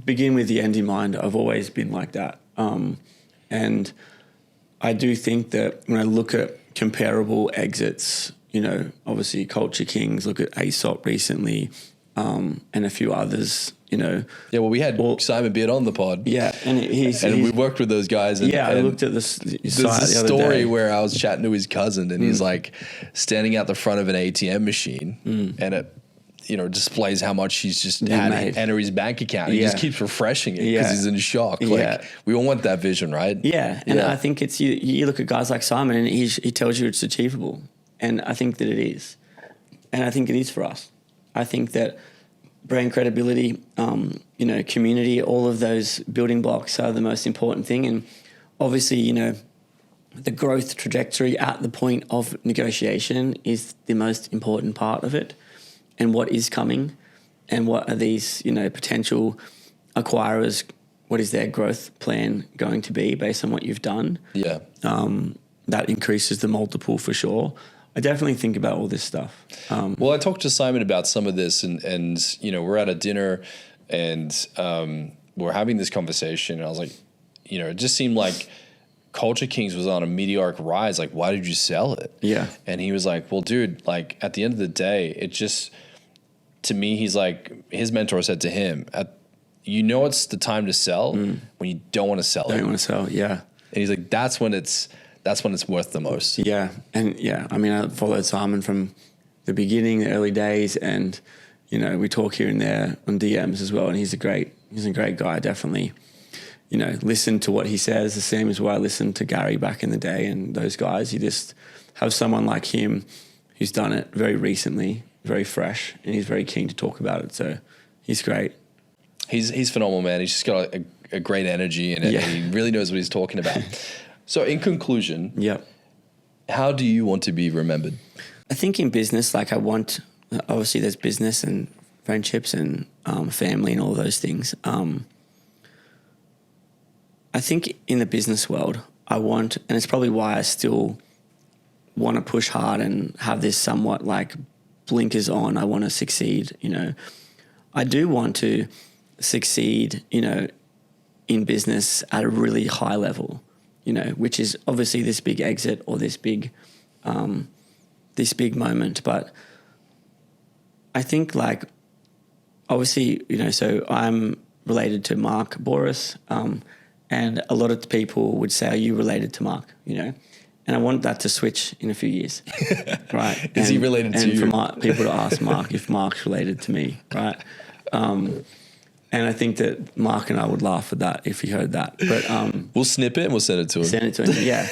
begin with the end in mind. I've always been like that. And I do think that when I look at comparable exits, you know, obviously Culture Kings, look at ASOP recently, and a few others, you know. Yeah, well, we had Simon Beard on the pod. Yeah, and we worked with those guys. And, I looked at this there's a story where I was chatting to his cousin, and he's like standing out the front of an ATM machine, and it, you know, displays how much he's just had to enter his bank account. He just keeps refreshing it because he's in shock. Like, we all want that vision, right? Yeah, and I think it's you look at guys like Simon, and he tells you it's achievable, and I think that it is, and I think it is for us. I think that brand credibility, you know, community, all of those building blocks are the most important thing. And obviously, you know, the growth trajectory at the point of negotiation is the most important part of it. And what is coming and what are these, you know, potential acquirers, what is their growth plan going to be based on what you've done? Yeah. That increases the multiple for sure. I definitely think about all this stuff. Well, I talked to Simon about some of this, and you know, we're at a dinner, and we're having this conversation, and I was like, you know, it just seemed like Culture Kings was on a meteoric rise. Like, why did you sell it? Yeah. And he was like, well, dude, like at the end of the day, it just, to me, he's like, his mentor said to him, you know, it's the time to sell when you don't want to sell it. Don't want to sell, yeah. And he's like, that's when it's worth the most. Yeah. And yeah, I mean, I followed Simon from the beginning, the early days, and, you know, we talk here and there on DMs as well. And he's a great guy, definitely. You know, listen to what he says, the same as why I listened to Gary back in the day and those guys. You just have someone like him who's done it very recently, very fresh, and he's very keen to talk about it. So he's great. He's phenomenal, man. He's just got a great energy, and he really knows what he's talking about. So in conclusion, how do you want to be remembered? I think in business, like obviously there's business and friendships and family and all those things. I think in the business world, and it's probably why I still want to push hard and have this somewhat like blinkers on. I want to succeed, you know. I do want to succeed, you know, in business at a really high level, you know, which is obviously this big exit or this big moment. But I think like, obviously, you know, so I'm related to Mark Bouris, and a lot of people would say, are you related to Mark, you know? And I want that to switch in a few years, right? Is he related to you? And for people to ask Mark if Mark's related to me, right? And I think that Mark and I would laugh at that if he heard that. But we'll snip it and we'll send it to him. Send it to him, yeah.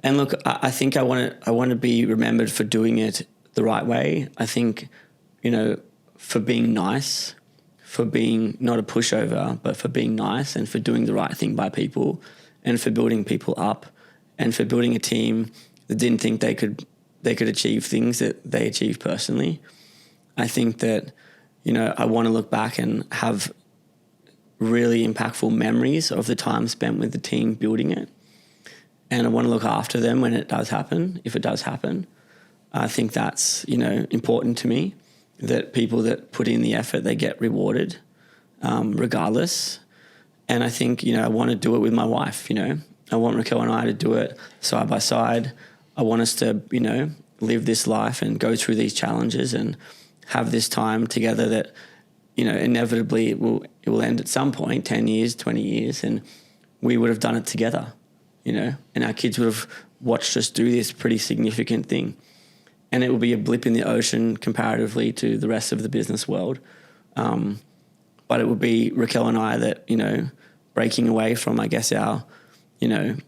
And look, I think I want to be remembered for doing it the right way. I think, you know, for being nice, for being not a pushover, but for being nice and for doing the right thing by people and for building people up and for building a team that didn't think they could achieve things that they achieved personally. I think that, you know, I want to look back and have really impactful memories of the time spent with the team building it. And I want to look after them when it does happen, if it does happen. I think that's, important to me, that people that put in the effort, they get rewarded regardless. And I think, I want to do it with my wife, I want Raquel and I to do it side by side. I want us to, live this life and go through these challenges and have this time together that, inevitably it will end at some point, 10 years, 20 years, and we would have done it together, and our kids would have watched us do this pretty significant thing. And it will be a blip in the ocean comparatively to the rest of the business world. But it would be Raquel and I that, breaking away from, I guess, our,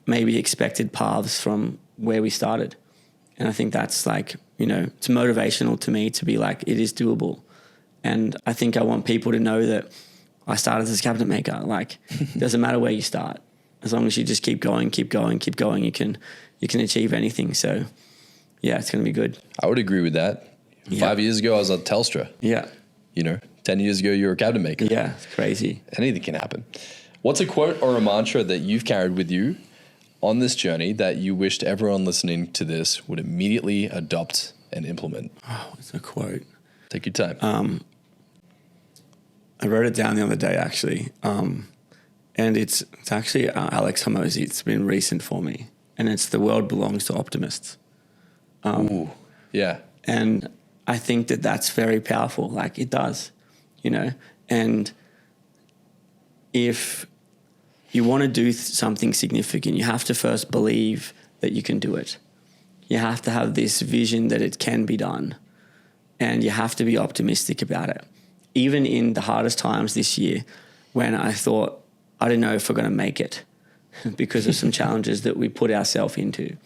maybe expected paths from where we started. And I think that's like, it's motivational to me to be like, it is doable. And I think I want people to know that I started as a cabinet maker. Like, it doesn't matter where you start. As long as you just keep going, you can achieve anything. So, yeah, it's going to be good. I would agree with that. Yeah. 5 years ago, I was at Telstra. Yeah. 10 years ago, you were a cabinet maker. Yeah, it's crazy. Anything can happen. What's a quote or a mantra that you've carried with you on this journey that you wished everyone listening to this would immediately adopt and implement? Oh, it's a quote. Take your time. I wrote it down the other day, actually. And it's actually Alex Hormozi. It's been recent for me. And it's, the world belongs to optimists. Ooh, yeah. And I think that that's very powerful. Like, it does, and if you want to do something significant, you have to first believe that you can do it. You have to have this vision that it can be done, and you have to be optimistic about it. Even in the hardest times this year, when I thought, I don't know if we're going to make it because of some challenges that we put ourselves into,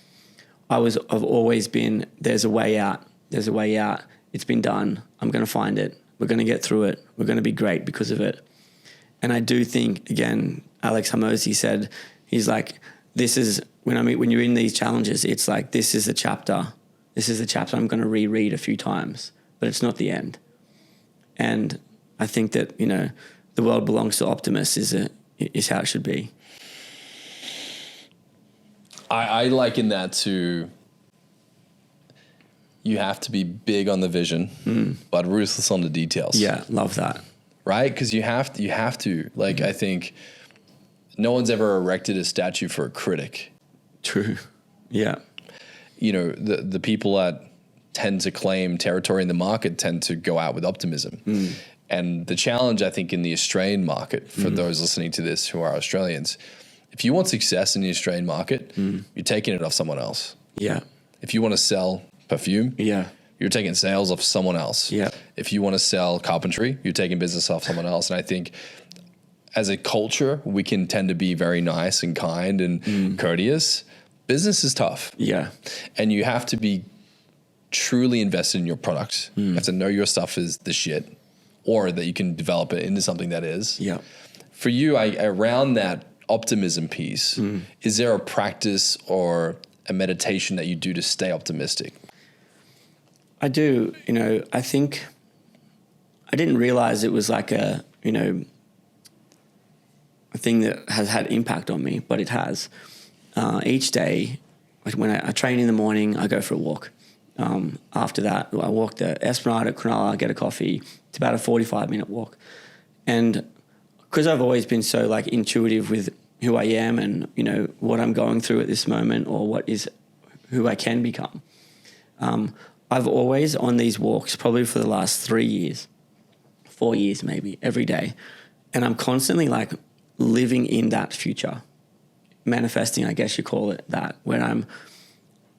I've always been, there's a way out. There's a way out. It's been done. I'm going to find it. We're going to get through it. We're going to be great because of it. And I do think, again, Alex Hormozi said, he's like, this is, when you're in these challenges, it's like, this is the chapter. This is the chapter I'm going to reread a few times, but it's not the end. And I think that, the world belongs to optimists is how it should be. I liken that to, you have to be big on the vision, but ruthless on the details. Yeah, love that. Right? Because you have to. Like, I think no one's ever erected a statue for a critic. True. Yeah. The people that tend to claim territory in the market tend to go out with optimism. And the challenge, I think, in the Australian market, for those listening to this who are Australians, if you want success in the Australian market, you're taking it off someone else. Yeah. If you want to sell perfume, you're taking sales off someone else. Yeah. If you want to sell carpentry, you're taking business off someone else. And I think as a culture, we can tend to be very nice and kind and courteous. Business is tough. Yeah. And you have to be truly invested in your product. You have to know your stuff is the shit, or that you can develop it into something that is. Yeah. For you, around that optimism piece, is there a practice or a meditation that you do to stay optimistic? I do. I think I didn't realize it was like a thing that has had impact on me, but it has. Each day, like when I train in the morning, I go for a walk. After that, I walk the Esplanade at Cronulla, get a coffee. It's about a 45-minute walk. And because I've always been so like intuitive with who I am and, what I'm going through at this moment, or who I can become, I've always, on these walks, probably for the last 3 years, 4 years maybe, every day, and I'm constantly like living in that future, manifesting, I guess you call it that, where I'm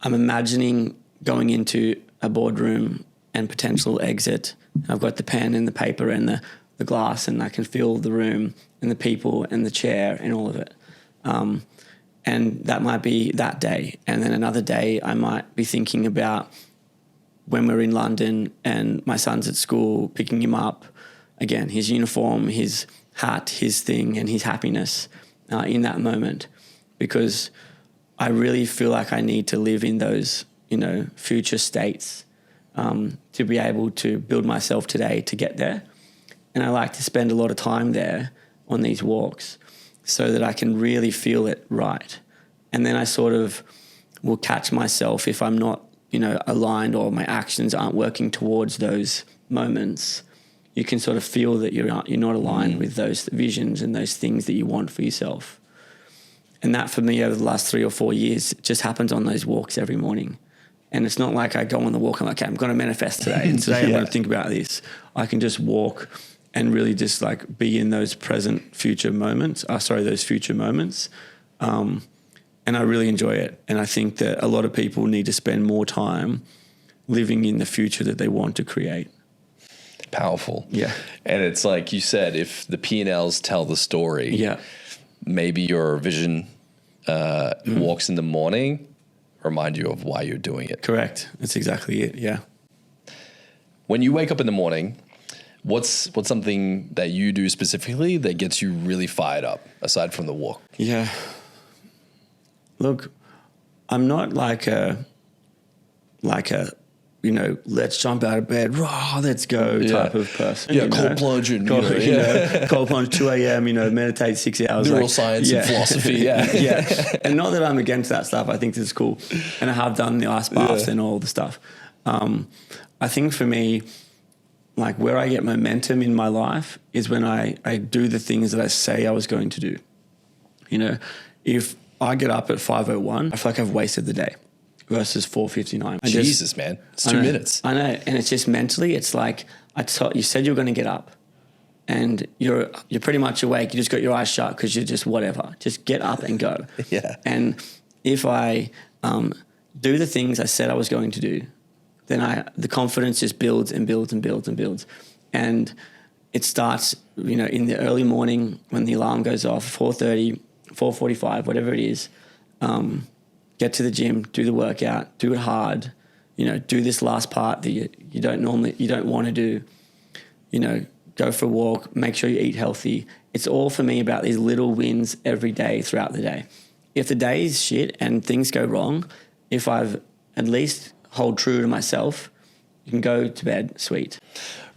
imagining going into a boardroom and potential exit. I've got the pen and the paper and the glass, and I can feel the room and the people and the chair and all of it. And that might be that day. And then another day I might be thinking about when we're in London and my son's at school, picking him up, again, his uniform, his hat, his thing, and his happiness in that moment. Because I really feel like I need to live in those, future states to be able to build myself today to get there. And I like to spend a lot of time there on these walks so that I can really feel it right. And then I sort of will catch myself if I'm not, aligned or my actions aren't working towards those moments. You can sort of feel that you're not aligned with those visions and those things that you want for yourself. And that for me over the last 3 or 4 years just happens on those walks every morning. And it's not like I go on the walk and I'm like, okay, I'm going to manifest today. And today I'm going to think about this. I can just walk and really just like be in those future moments. And I really enjoy it. And I think that a lot of people need to spend more time living in the future that they want to create. Powerful. Yeah. And it's like you said, if the P&Ls tell the story, maybe your vision walks in the morning remind you of why you're doing it. Correct. That's exactly it. Yeah. When you wake up in the morning, what's something that you do specifically that gets you really fired up aside from the walk? Yeah. Look, I'm not like a let's jump out of bed, let's go type of person. Yeah, cold plunge and cold plunge 2 a.m. Meditate 6 hours. Neuroscience and philosophy. Yeah. And not that I'm against that stuff. I think it's cool, and I have done the ice baths and all the stuff. I think for me, like where I get momentum in my life is when I do the things that I say I was going to do. If I get up at 5:01, I feel like I've wasted the day. Versus 4:59. Jesus, man, it's 2 minutes. I know, and it's just mentally. It's like you said you were going to get up, and you're pretty much awake. You just got your eyes shut because you're just whatever. Just get up and go. Yeah. And if I do the things I said I was going to do, then the confidence just builds and builds and builds and builds, and it starts. In the early morning when the alarm goes off, 4:30, 4:45, whatever it is. Get to the gym, do the workout, do it hard, do this last part that you don't want to do, go for a walk, make sure you eat healthy. It's all for me about these little wins every day throughout the day. If the day is shit and things go wrong, if I've at least hold true to myself, you can go to bed, sweet.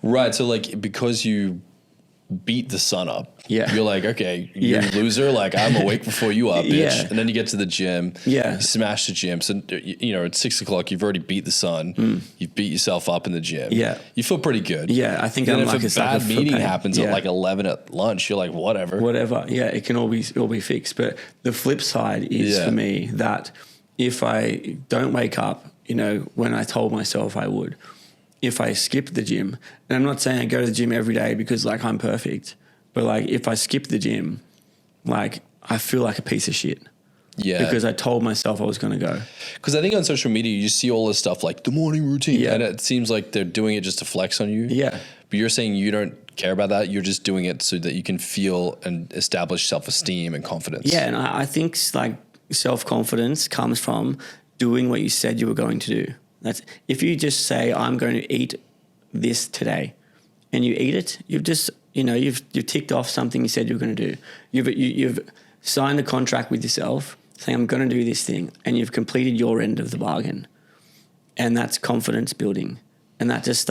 Right. So like, because you beat the sun up, you're like, okay, you loser, like I'm awake before you are, bitch. And then you get to the gym, you smash the gym. So at 6 o'clock you've already beat the sun, you've beat yourself up in the gym, you feel pretty good. I think and I'm if like a bad meeting happens at like 11 at lunch, you're like, whatever, it can all be fixed. But the flip side is for me that if I don't wake up when I told myself I would, if I skip the gym, and I'm not saying I go to the gym every day because like I'm perfect, but like if I skip the gym, like I feel like a piece of shit. Yeah. Because I told myself I was going to go. Because I think on social media, you see all this stuff like the morning routine, and it seems like they're doing it just to flex on you. Yeah. But you're saying you don't care about that. You're just doing it so that you can feel and establish self-esteem and confidence. Yeah. And I think like self-confidence comes from doing what you said you were going to do. That's if you just say I'm going to eat this today, and you eat it, you've just you've ticked off something you said you were going to do. You've signed a contract with yourself saying I'm going to do this thing, and you've completed your end of the bargain, and that's confidence building, and that just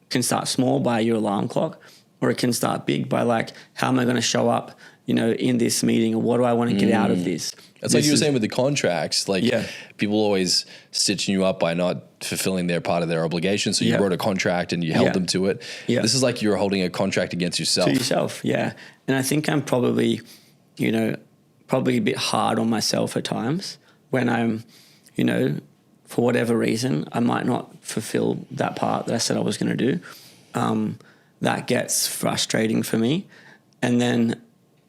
can start small by your alarm clock, or it can start big by like how am I going to show up in this meeting, or what do I want to get out of this? It's like you were saying with the contracts, like people always stitching you up by not fulfilling their part of their obligation. So you wrote a contract and you held them to it. Yeah. This is like you're holding a contract against yourself. To yourself, yeah. And I think I'm probably, probably a bit hard on myself at times when I'm, for whatever reason, I might not fulfill that part that I said I was going to do. That gets frustrating for me. And then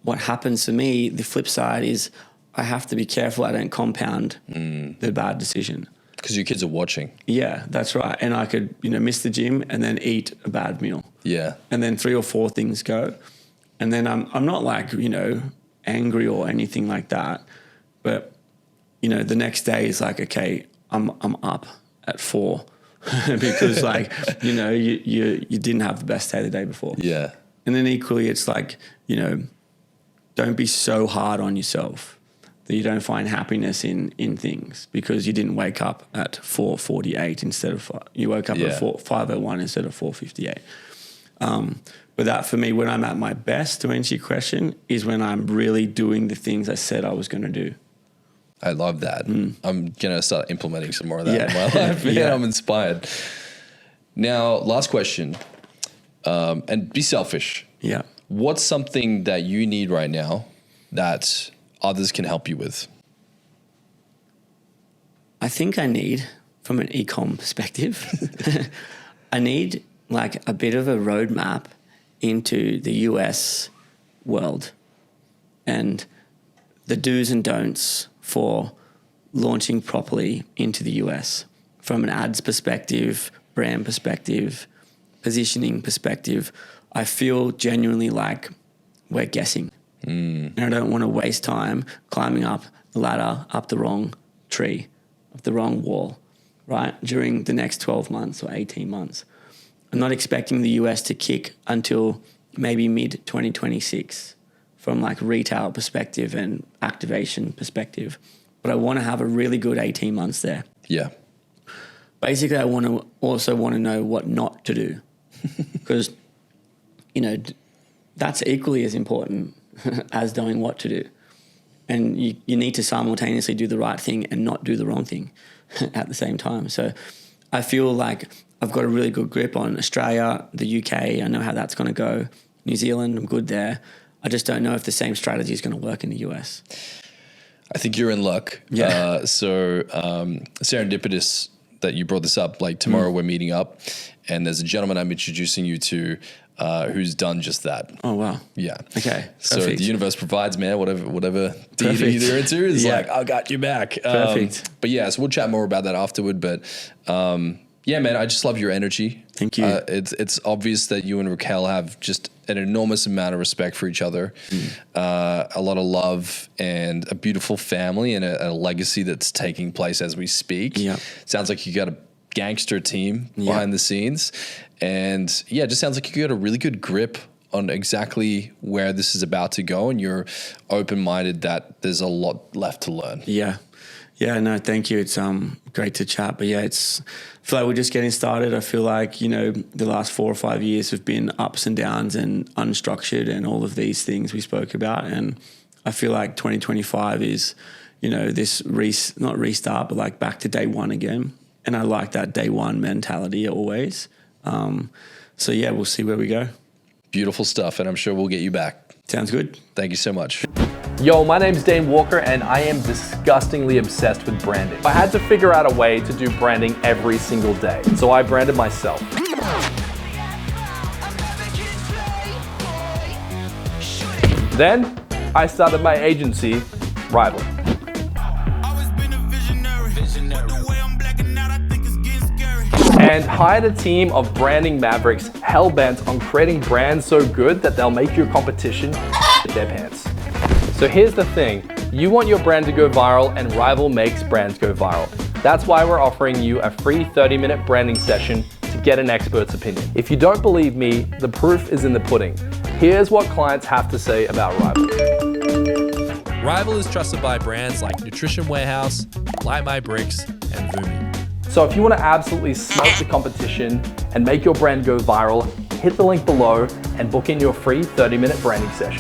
what happens to me, the flip side is I have to be careful I don't compound the bad decision. Because your kids are watching. Yeah, that's right. And I could, miss the gym and then eat a bad meal. Yeah. And then 3 or 4 things go. And then I'm not like, angry or anything like that. But, the next day is like, okay, I'm up at 4 because like, you didn't have the best day the day before. Yeah. And then equally it's like, don't be so hard on yourself that you don't find happiness in things because you didn't wake up at 4:48 instead of you woke up at 5:01 instead of 4:58. But that for me, when I'm at my best, to answer your question, is when I'm really doing the things I said I was going to do. I love that. I'm going to start implementing some more of that in my life. Yeah. I'm inspired. Now, last question, and be selfish. Yeah. What's something that you need right now that others can help you with? I think I need, from an e-com perspective, I need like a bit of a roadmap into the US world and the do's and don'ts for launching properly into the US from an ads perspective, brand perspective, positioning perspective. I feel genuinely like we're guessing. And I don't want to waste time climbing up the ladder, up the wrong tree, up the wrong wall, right? During the next 12 months or 18 months. I'm not expecting the US to kick until maybe mid 2026 from like retail perspective and activation perspective. But I want to have a really good 18 months there. Yeah. Basically, I also want to know what not to do because, you know, that's equally as important as knowing what to do. And you need to simultaneously do the right thing and not do the wrong thing at the same time. So I feel like I've got a really good grip on Australia, the UK. I know how that's going to go. New Zealand, I'm good there. I just don't know if the same strategy is going to work in the US. I think you're in luck. Yeah. So serendipitous that you brought this up. Like tomorrow we're meeting up and there's a gentleman I'm introducing you to who's done just that. Oh, wow. Yeah. Okay. So Perfect. the universe provides, man, whatever deity they're into is like, I got you back. Perfect. But yeah, so we'll chat more about that afterward. But yeah, man, I just love your energy. Thank you. It's obvious that you and Raquel have just an enormous amount of respect for each other, a lot of love and a beautiful family and a legacy that's taking place as we speak. Yeah. Sounds like you got a gangster team behind the scenes. And yeah, it just sounds like you got a really good grip on exactly where this is about to go. And you're open-minded that there's a lot left to learn. Yeah. Yeah, no, thank you. It's great to chat. But yeah, I feel like we're just getting started. I feel like, you know, the last 4 or 5 years have been ups and downs and unstructured and all of these things we spoke about. And I feel like 2025 is, you know, this not restart, but like back to day one again. And I like that day one mentality always. So yeah, we'll see where we go. Beautiful stuff. And I'm sure we'll get you back. Sounds good. Thank you so much. Yo, my name's Dane Walker and I am disgustingly obsessed with branding. I had to figure out a way to do branding every single day, so I branded myself. Then, I started my agency, Rival. And hired a team of branding mavericks hell-bent on creating brands so good that they'll make your competition shit their pants. So here's the thing, you want your brand to go viral and Rival makes brands go viral. That's why we're offering you a free 30-minute branding session to get an expert's opinion. If you don't believe me, the proof is in the pudding. Here's what clients have to say about Rival. Rival is trusted by brands like Nutrition Warehouse, Light My Bricks, and Vumi. So if you want to absolutely smoke the competition and make your brand go viral, hit the link below and book in your free 30-minute branding session.